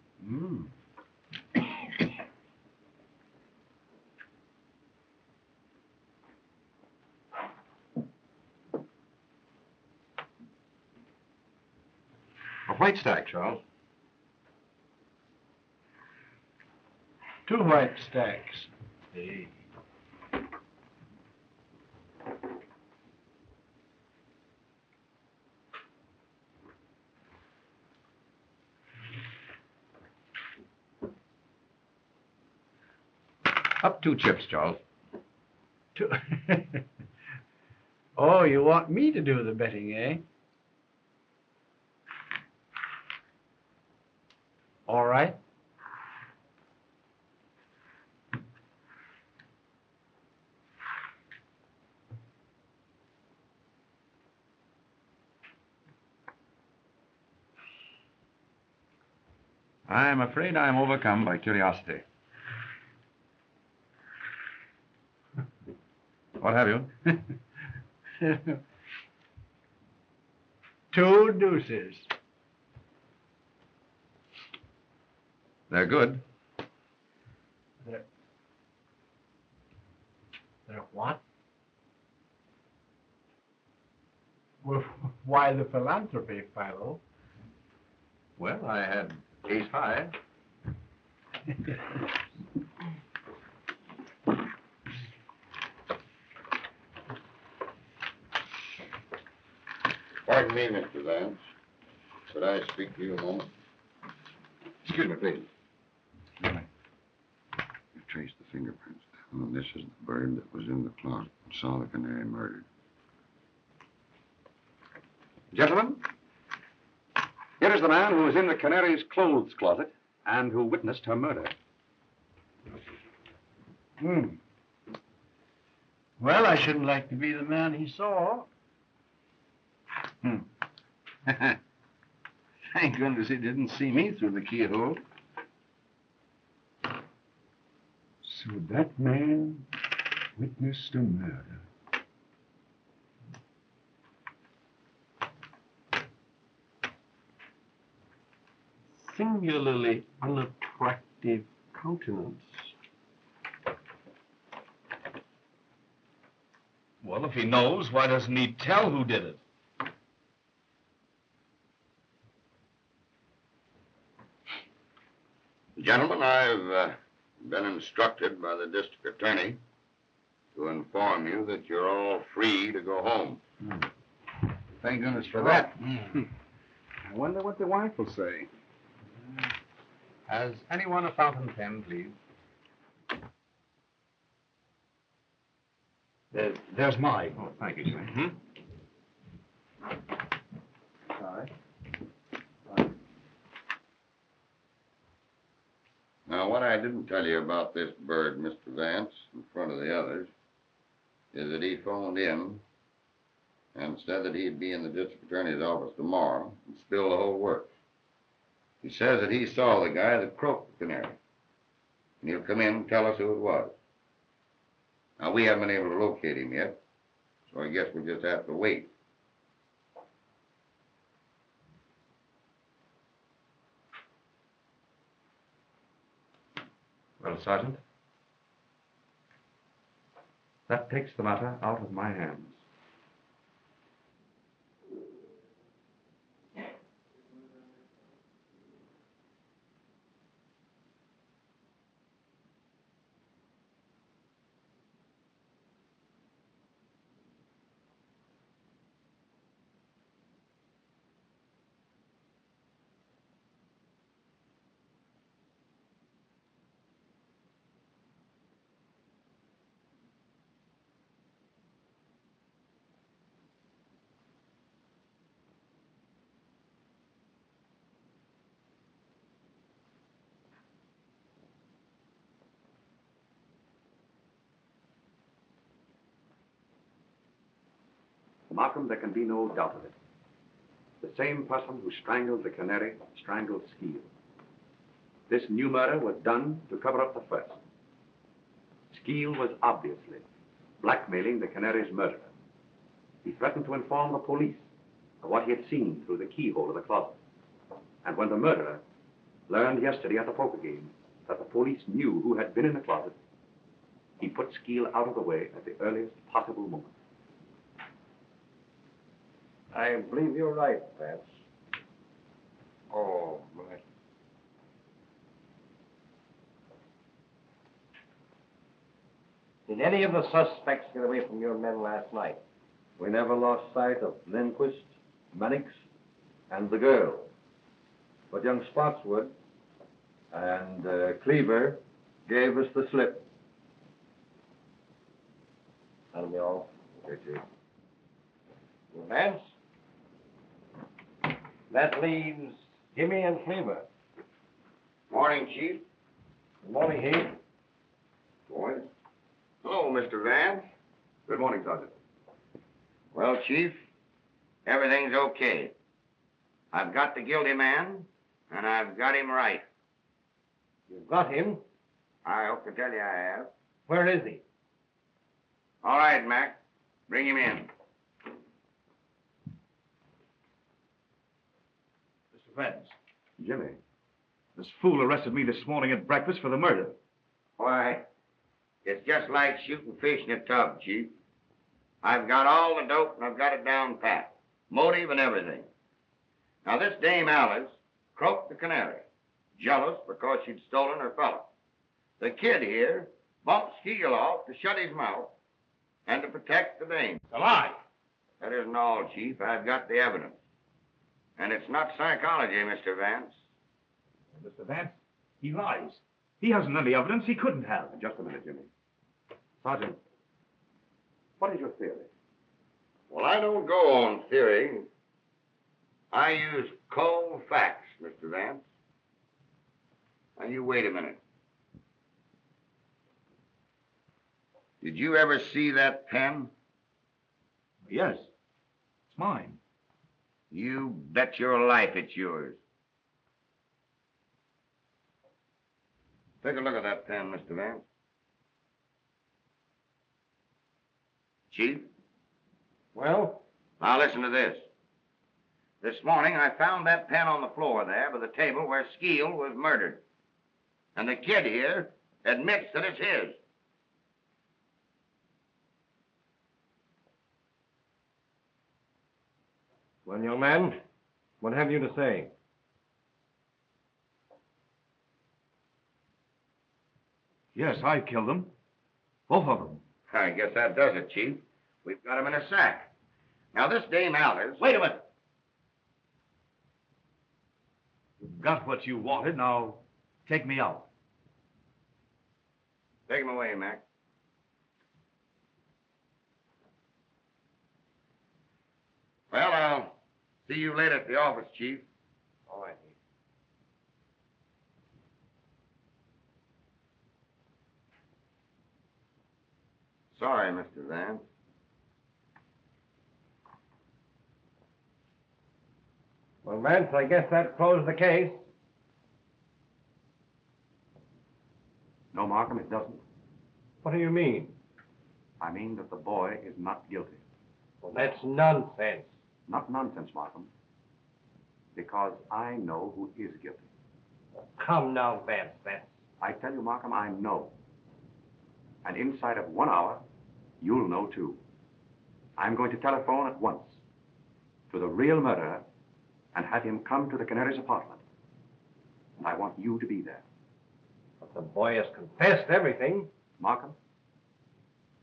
A white stack, Charles. 2 white stacks. Hey. Up 2 chips, Charles. Oh, you want me to do the betting, eh? All right. I'm afraid I'm overcome by curiosity. What have you? 2 deuces. They're good. They're what? Well, why the philanthropy, Philo? Well, I had ace high. Pardon me, Mr. Vance. Could I speak to you a moment? Excuse me, please. You've traced the fingerprints down, and this is the bird that was in the closet and saw the canary murdered. Gentlemen, here is the man who was in the canary's clothes closet and who witnessed her murder. Well, I shouldn't like to be the man he saw. Thank goodness he didn't see me through the keyhole. So that man witnessed a murder. Singularly unattractive countenance. Well, if he knows, why doesn't he tell who did it? Gentlemen, I've been instructed by the district attorney to inform you that you're all free to go home. Thank goodness for that. I wonder what the wife will say. Has anyone a fountain pen, please? There's mine. Oh, thank you, sir. Sorry. Now, what I didn't tell you about this bird, Mr. Vance, in front of the others, is that he phoned in and said that he'd be in the district attorney's office tomorrow and spill the whole works. He says that he saw the guy that croaked the canary, and he'll come in and tell us who it was. Now, we haven't been able to locate him yet, so I guess we'll just have to wait. Well, Sergeant, that takes the matter out of my hands. Markham, there can be no doubt of it. The same person who strangled the canary strangled Skeel. This new murder was done to cover up the first. Skeel was obviously blackmailing the canary's murderer. He threatened to inform the police of what he had seen through the keyhole of the closet. And when the murderer learned yesterday at the poker game that the police knew who had been in the closet, he put Skeel out of the way at the earliest possible moment. I believe you're right, Vance. Oh, my. Did any of the suspects get away from your men last night? We never lost sight of Lindquist, Mannix, and the girl. But young Spotswood and Cleaver gave us the slip. Let me off. Okay, Chief. Vance? That leaves Jimmy and Cleaver. Morning, Chief. Good morning, Heath. Boys. Hello, Mr. Vance. Good morning, Sergeant. Well, Chief, everything's okay. I've got the guilty man, and I've got him right. You've got him? I hope to tell you I have. Where is he? All right, Mac. Bring him in. Mr. Vance. Jimmy, this fool arrested me this morning at breakfast for the murder. Why, it's just like shooting fish in a tub, Chief. I've got all the dope, and I've got it down pat. Motive and everything. Now, this Dame Alice croaked the canary, jealous because she'd stolen her fellow. The kid here bumped Skeel off to shut his mouth and to protect the dame. A lie. That isn't all, Chief. I've got the evidence. And it's not psychology, Mr. Vance. Mr. Vance, he lies. He hasn't any evidence. He couldn't have. Just a minute, Jimmy. Sergeant, what is your theory? Well, I don't go on theory. I use cold facts, Mr. Vance. Now, you wait a minute. Did you ever see that pen? Yes. It's mine. You bet your life it's yours. Take a look at that pen, Mr. Vance. Chief? Well? Now listen to this. This morning I found that pen on the floor there by the table where Skeel was murdered. And the kid here admits that it's his. Well, young man, what have you to say? Yes, I killed them. Both of them. I guess that does it, Chief. We've got him in a sack. Now, this Dame Alice... Wait a minute. You've got what you wanted. Now, take me out. Take him away, Mac. Well, I'll see you later at the office, Chief. All right. Sorry, Mr. Vance. Well, Vance, I guess that closed the case. No, Markham, it doesn't. What do you mean? I mean that the boy is not guilty. Well, that's nonsense. Not nonsense, Markham. Because I know who is guilty. Come now, Vance. I tell you, Markham, I know. And inside of 1 hour, you'll know too. I'm going to telephone at once to the real murderer and have him come to the Canary's apartment. And I want you to be there. But the boy has confessed everything. Markham,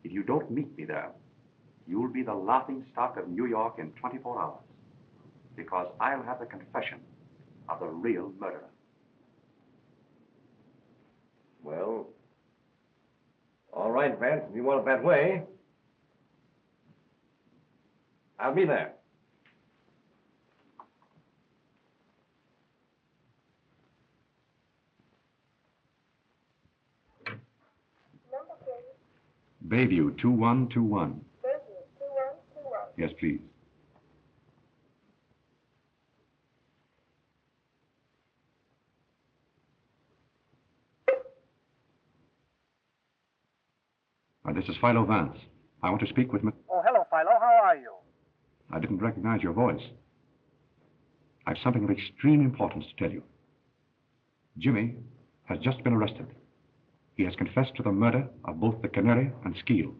if you don't meet me there, you'll be the laughing stock of New York in 24 hours. Because I'll have the confession of the real murderer. Well, all right, Vance, if you want it that way. I'll be there. Bayview 2121. Bayview 2121. Yes, please. This is Philo Vance. I want to speak with Oh, hello, Philo. How are you? I didn't recognize your voice. I've something of extreme importance to tell you. Jimmy has just been arrested. He has confessed to the murder of both the Canary and Skeel.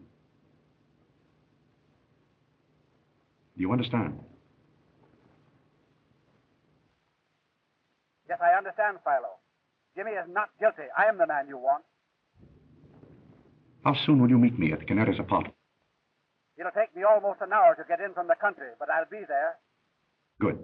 Do you understand? Yes, I understand, Philo. Jimmy is not guilty. I am the man you want. How soon will you meet me at the Canary's apartment? It'll take me almost an hour to get in from the country, but I'll be there. Good.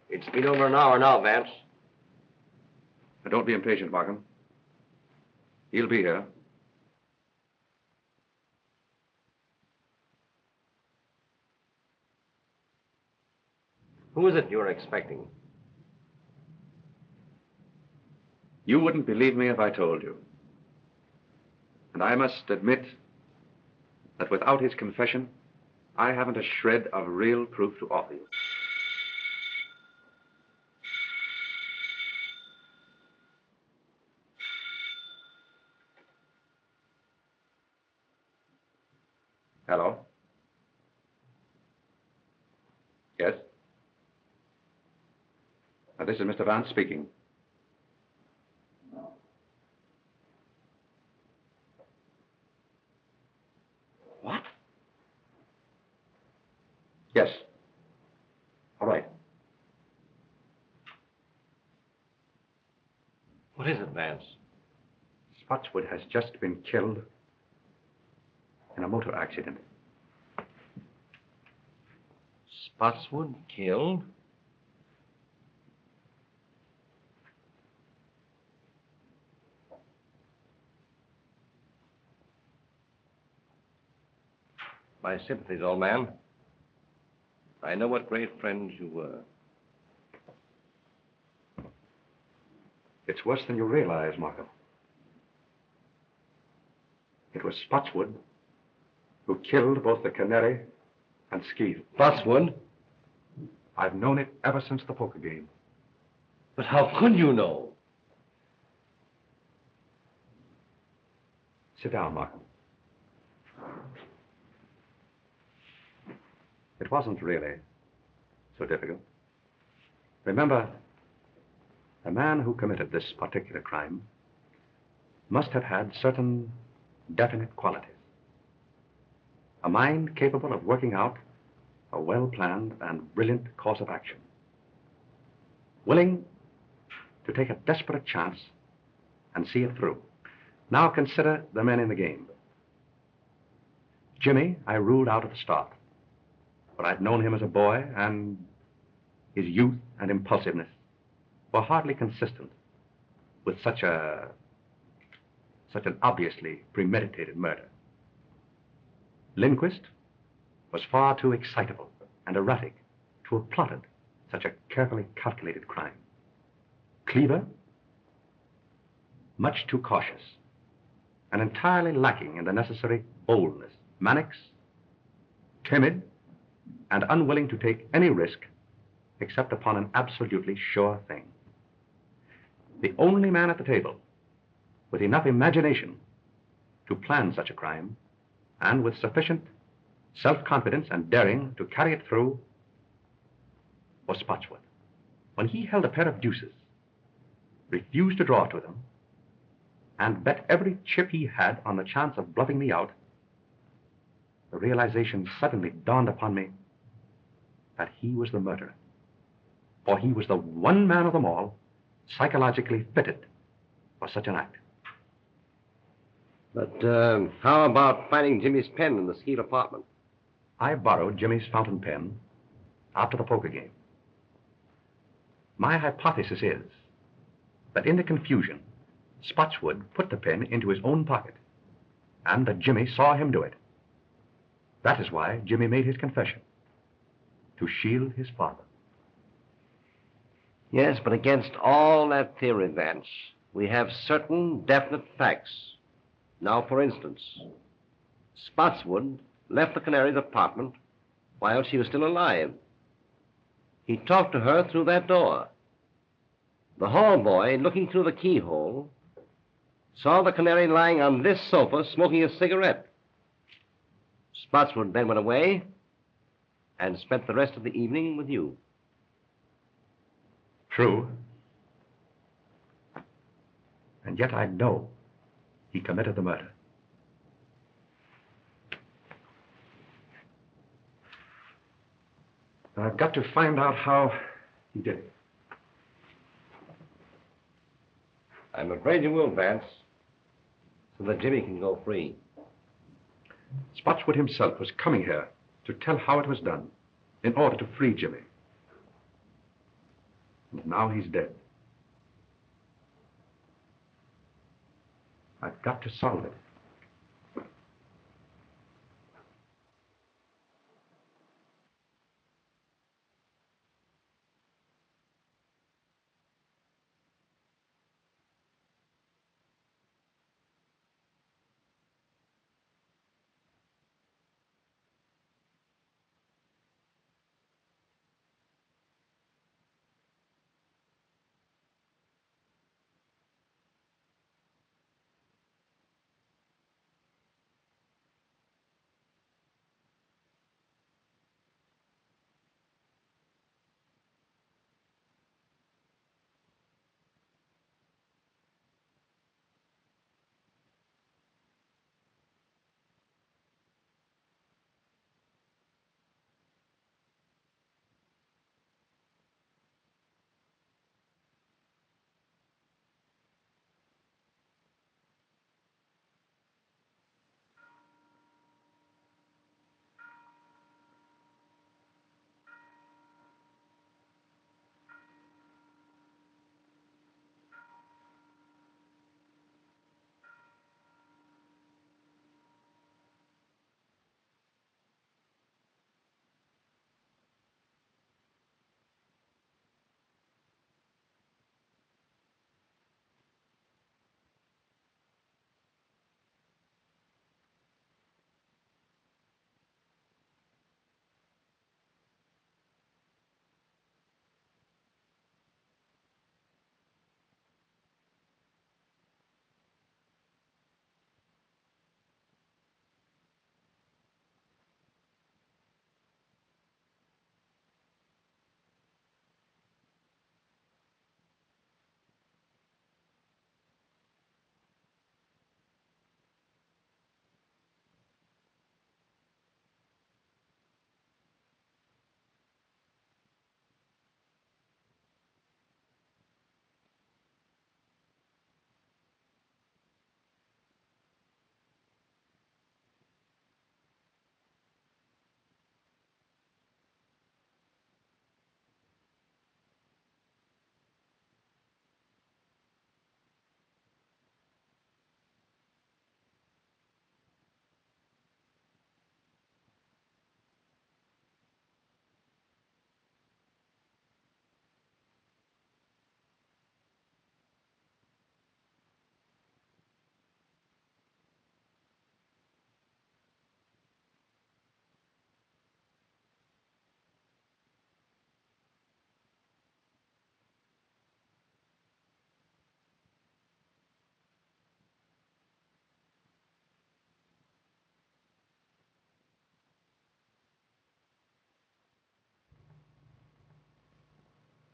It's been over an hour now, Vance. Don't be impatient, Markham. He'll be here. Who is it you're expecting? You wouldn't believe me if I told you. And I must admit that without his confession, I haven't a shred of real proof to offer you. Hello? Yes? This is Mr. Vance speaking. What? Yes. All right. What is it, Vance? Spotswood has just been killed in a motor accident. Spotswood killed? My sympathies, old man. I know what great friends you were. It's worse than you realize, Markham. It was Spotswood who killed both the Canary and Skeel. Spotswood? I've known it ever since the poker game. But how could you know? Sit down, Markham. It wasn't really so difficult. Remember, the man who committed this particular crime must have had certain definite qualities. A mind capable of working out a well-planned and brilliant course of action. Willing to take a desperate chance and see it through. Now consider the men in the game. Jimmy, I ruled out at the start. But I'd known him as a boy, and his youth and impulsiveness were hardly consistent with such an obviously premeditated murder. Lindquist was far too excitable and erratic to have plotted such a carefully calculated crime. Cleaver, much too cautious, and entirely lacking in the necessary boldness. Mannix, timid, and unwilling to take any risk except upon an absolutely sure thing. The only man at the table with enough imagination to plan such a crime and with sufficient self-confidence and daring to carry it through was Spotswood. When he held a pair of deuces, refused to draw to them, and bet every chip he had on the chance of bluffing me out, the realization suddenly dawned upon me that he was the murderer. For he was the one man of them all psychologically fitted for such an act. But how about finding Jimmy's pen in the Skeet apartment? I borrowed Jimmy's fountain pen after the poker game. My hypothesis is that in the confusion, Spotswood put the pen into his own pocket, and that Jimmy saw him do it. That is why Jimmy made his confession, to shield his father. Yes, but against all that theory, Vance, we have certain definite facts. Now, for instance, Spotswood left the Canary's apartment while she was still alive. He talked to her through that door. The hall boy, looking through the keyhole, saw the Canary lying on this sofa smoking a cigarette. Spotswood then went away and spent the rest of the evening with you. True. And yet I know he committed the murder. I've got to find out how he did it. I'm afraid you will, Vance, so that Jimmy can go free. Spotswood himself was coming here to tell how it was done in order to free Jimmy. And now he's dead. I've got to solve it.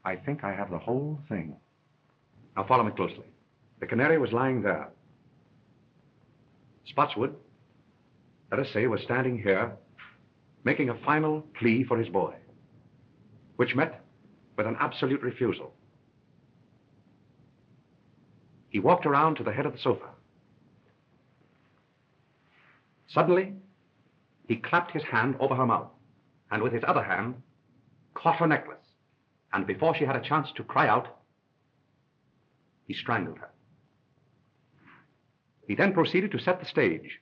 I think I have the whole thing. Now follow me closely. The canary was lying there. Spotswood, let us say, was standing here, making a final plea for his boy, which met with an absolute refusal. He walked around to the head of the sofa. Suddenly, he clapped his hand over her mouth, and with his other hand, caught her necklace. And before she had a chance to cry out, he strangled her. He then proceeded to set the stage,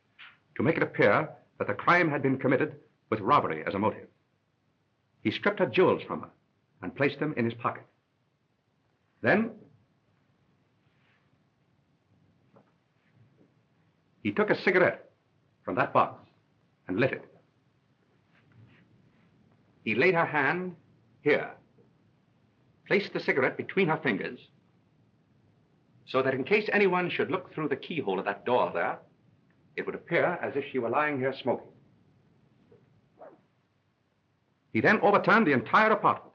to make it appear that the crime had been committed with robbery as a motive. He stripped her jewels from her and placed them in his pocket. Then, he took a cigarette from that box and lit it. He laid her hand here, placed the cigarette between her fingers, so that in case anyone should look through the keyhole of that door there, it would appear as if she were lying here smoking. He then overturned the entire apartment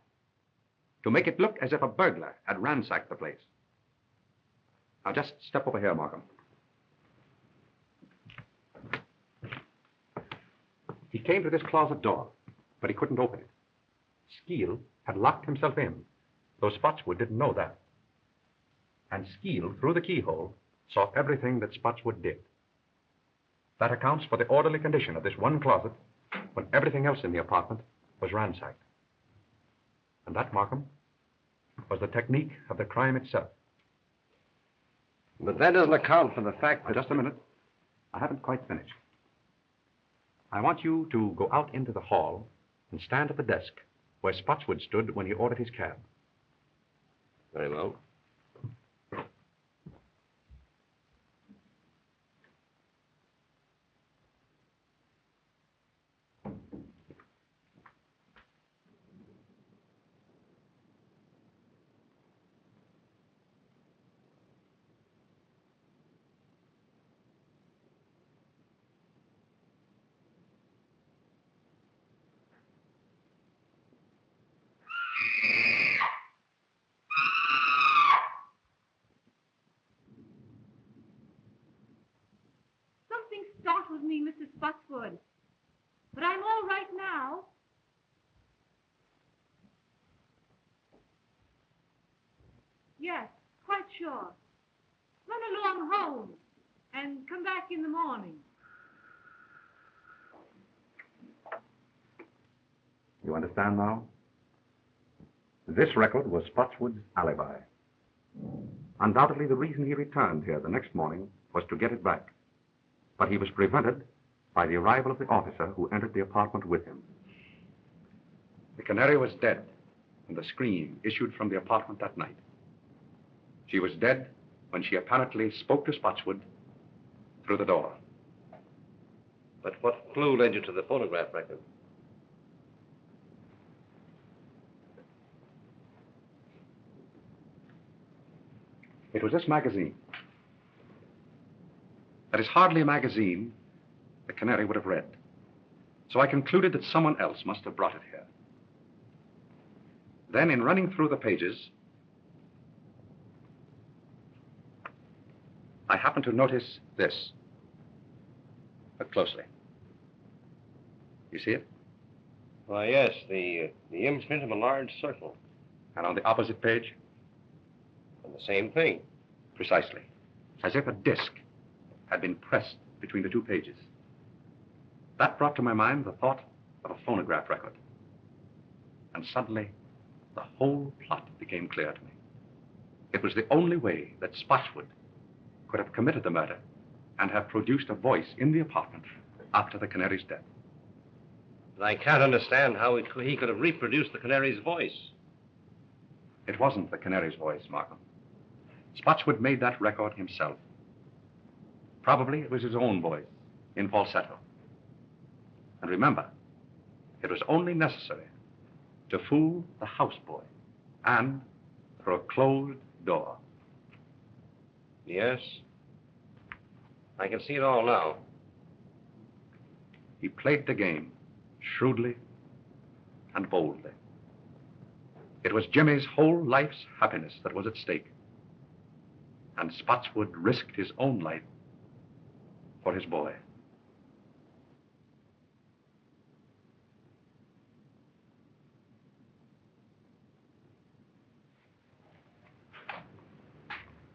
to make it look as if a burglar had ransacked the place. Now just step over here, Markham. He came to this closet door, but he couldn't open it. Skeel had locked himself in, though Spotswood didn't know that. And Skeel, through the keyhole, saw everything that Spotswood did. That accounts for the orderly condition of this one closet when everything else in the apartment was ransacked. And that, Markham, was the technique of the crime itself. But that doesn't account for the fact that... Just a minute. I haven't quite finished. I want you to go out into the hall and stand at the desk where Spotswood stood when he ordered his cab. Very well. Startled me, Mr. Spotswood. But I'm all right now. Yes, quite sure. Run along home and come back in the morning. You understand now? This record was Spotswood's alibi. Undoubtedly, the reason he returned here the next morning was to get it back. But he was prevented by the arrival of the officer who entered the apartment with him. The canary was dead, and the scream issued from the apartment that night. She was dead when she apparently spoke to Spotswood through the door. But what clue led you to the phonograph record? It was this magazine. That is hardly a magazine the canary would have read. So I concluded that someone else must have brought it here. Then, in running through the pages, I happened to notice this. Look closely. You see it? Why, yes, the imprint of a large circle. And on the opposite page? And the same thing. Precisely. As if a disc had been pressed between the two pages. That brought to my mind the thought of a phonograph record. And suddenly, the whole plot became clear to me. It was the only way that Spotswood could have committed the murder and have produced a voice in the apartment after the canary's death. But I can't understand how he could have reproduced the canary's voice. It wasn't the canary's voice, Markham. Spotswood made that record himself. Probably it was his own voice, in falsetto. And remember, it was only necessary to fool the houseboy, and through a closed door. Yes. I can see it all now. He played the game shrewdly and boldly. It was Jimmy's whole life's happiness that was at stake. And Spotswood risked his own life for his boy.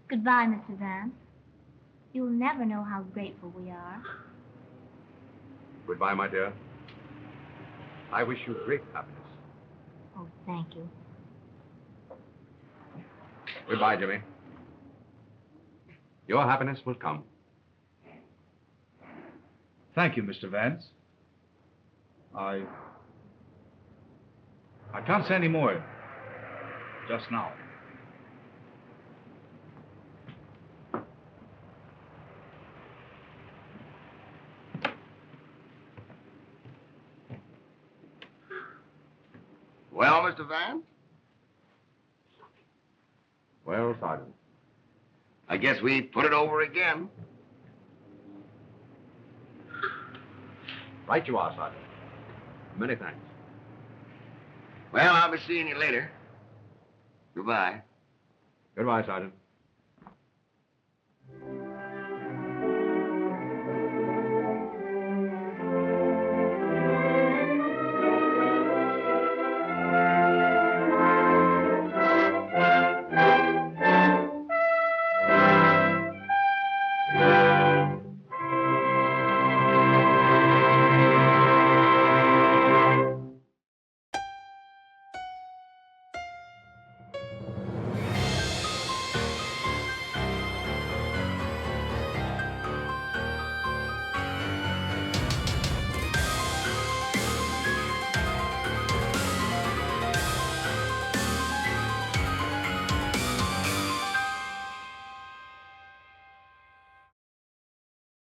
Goodbye, Mr. Vance. You'll never know how grateful we are. Goodbye, my dear. I wish you great happiness. Oh, thank you. Goodbye, Jimmy. Your happiness will come. Thank you, Mr. Vance. I can't say any more just now. Well, Mr. Vance? Well, Sergeant. I guess we put it over again. Right you are, Sergeant. Many thanks. Well, I'll be seeing you later. Goodbye. Goodbye, Sergeant.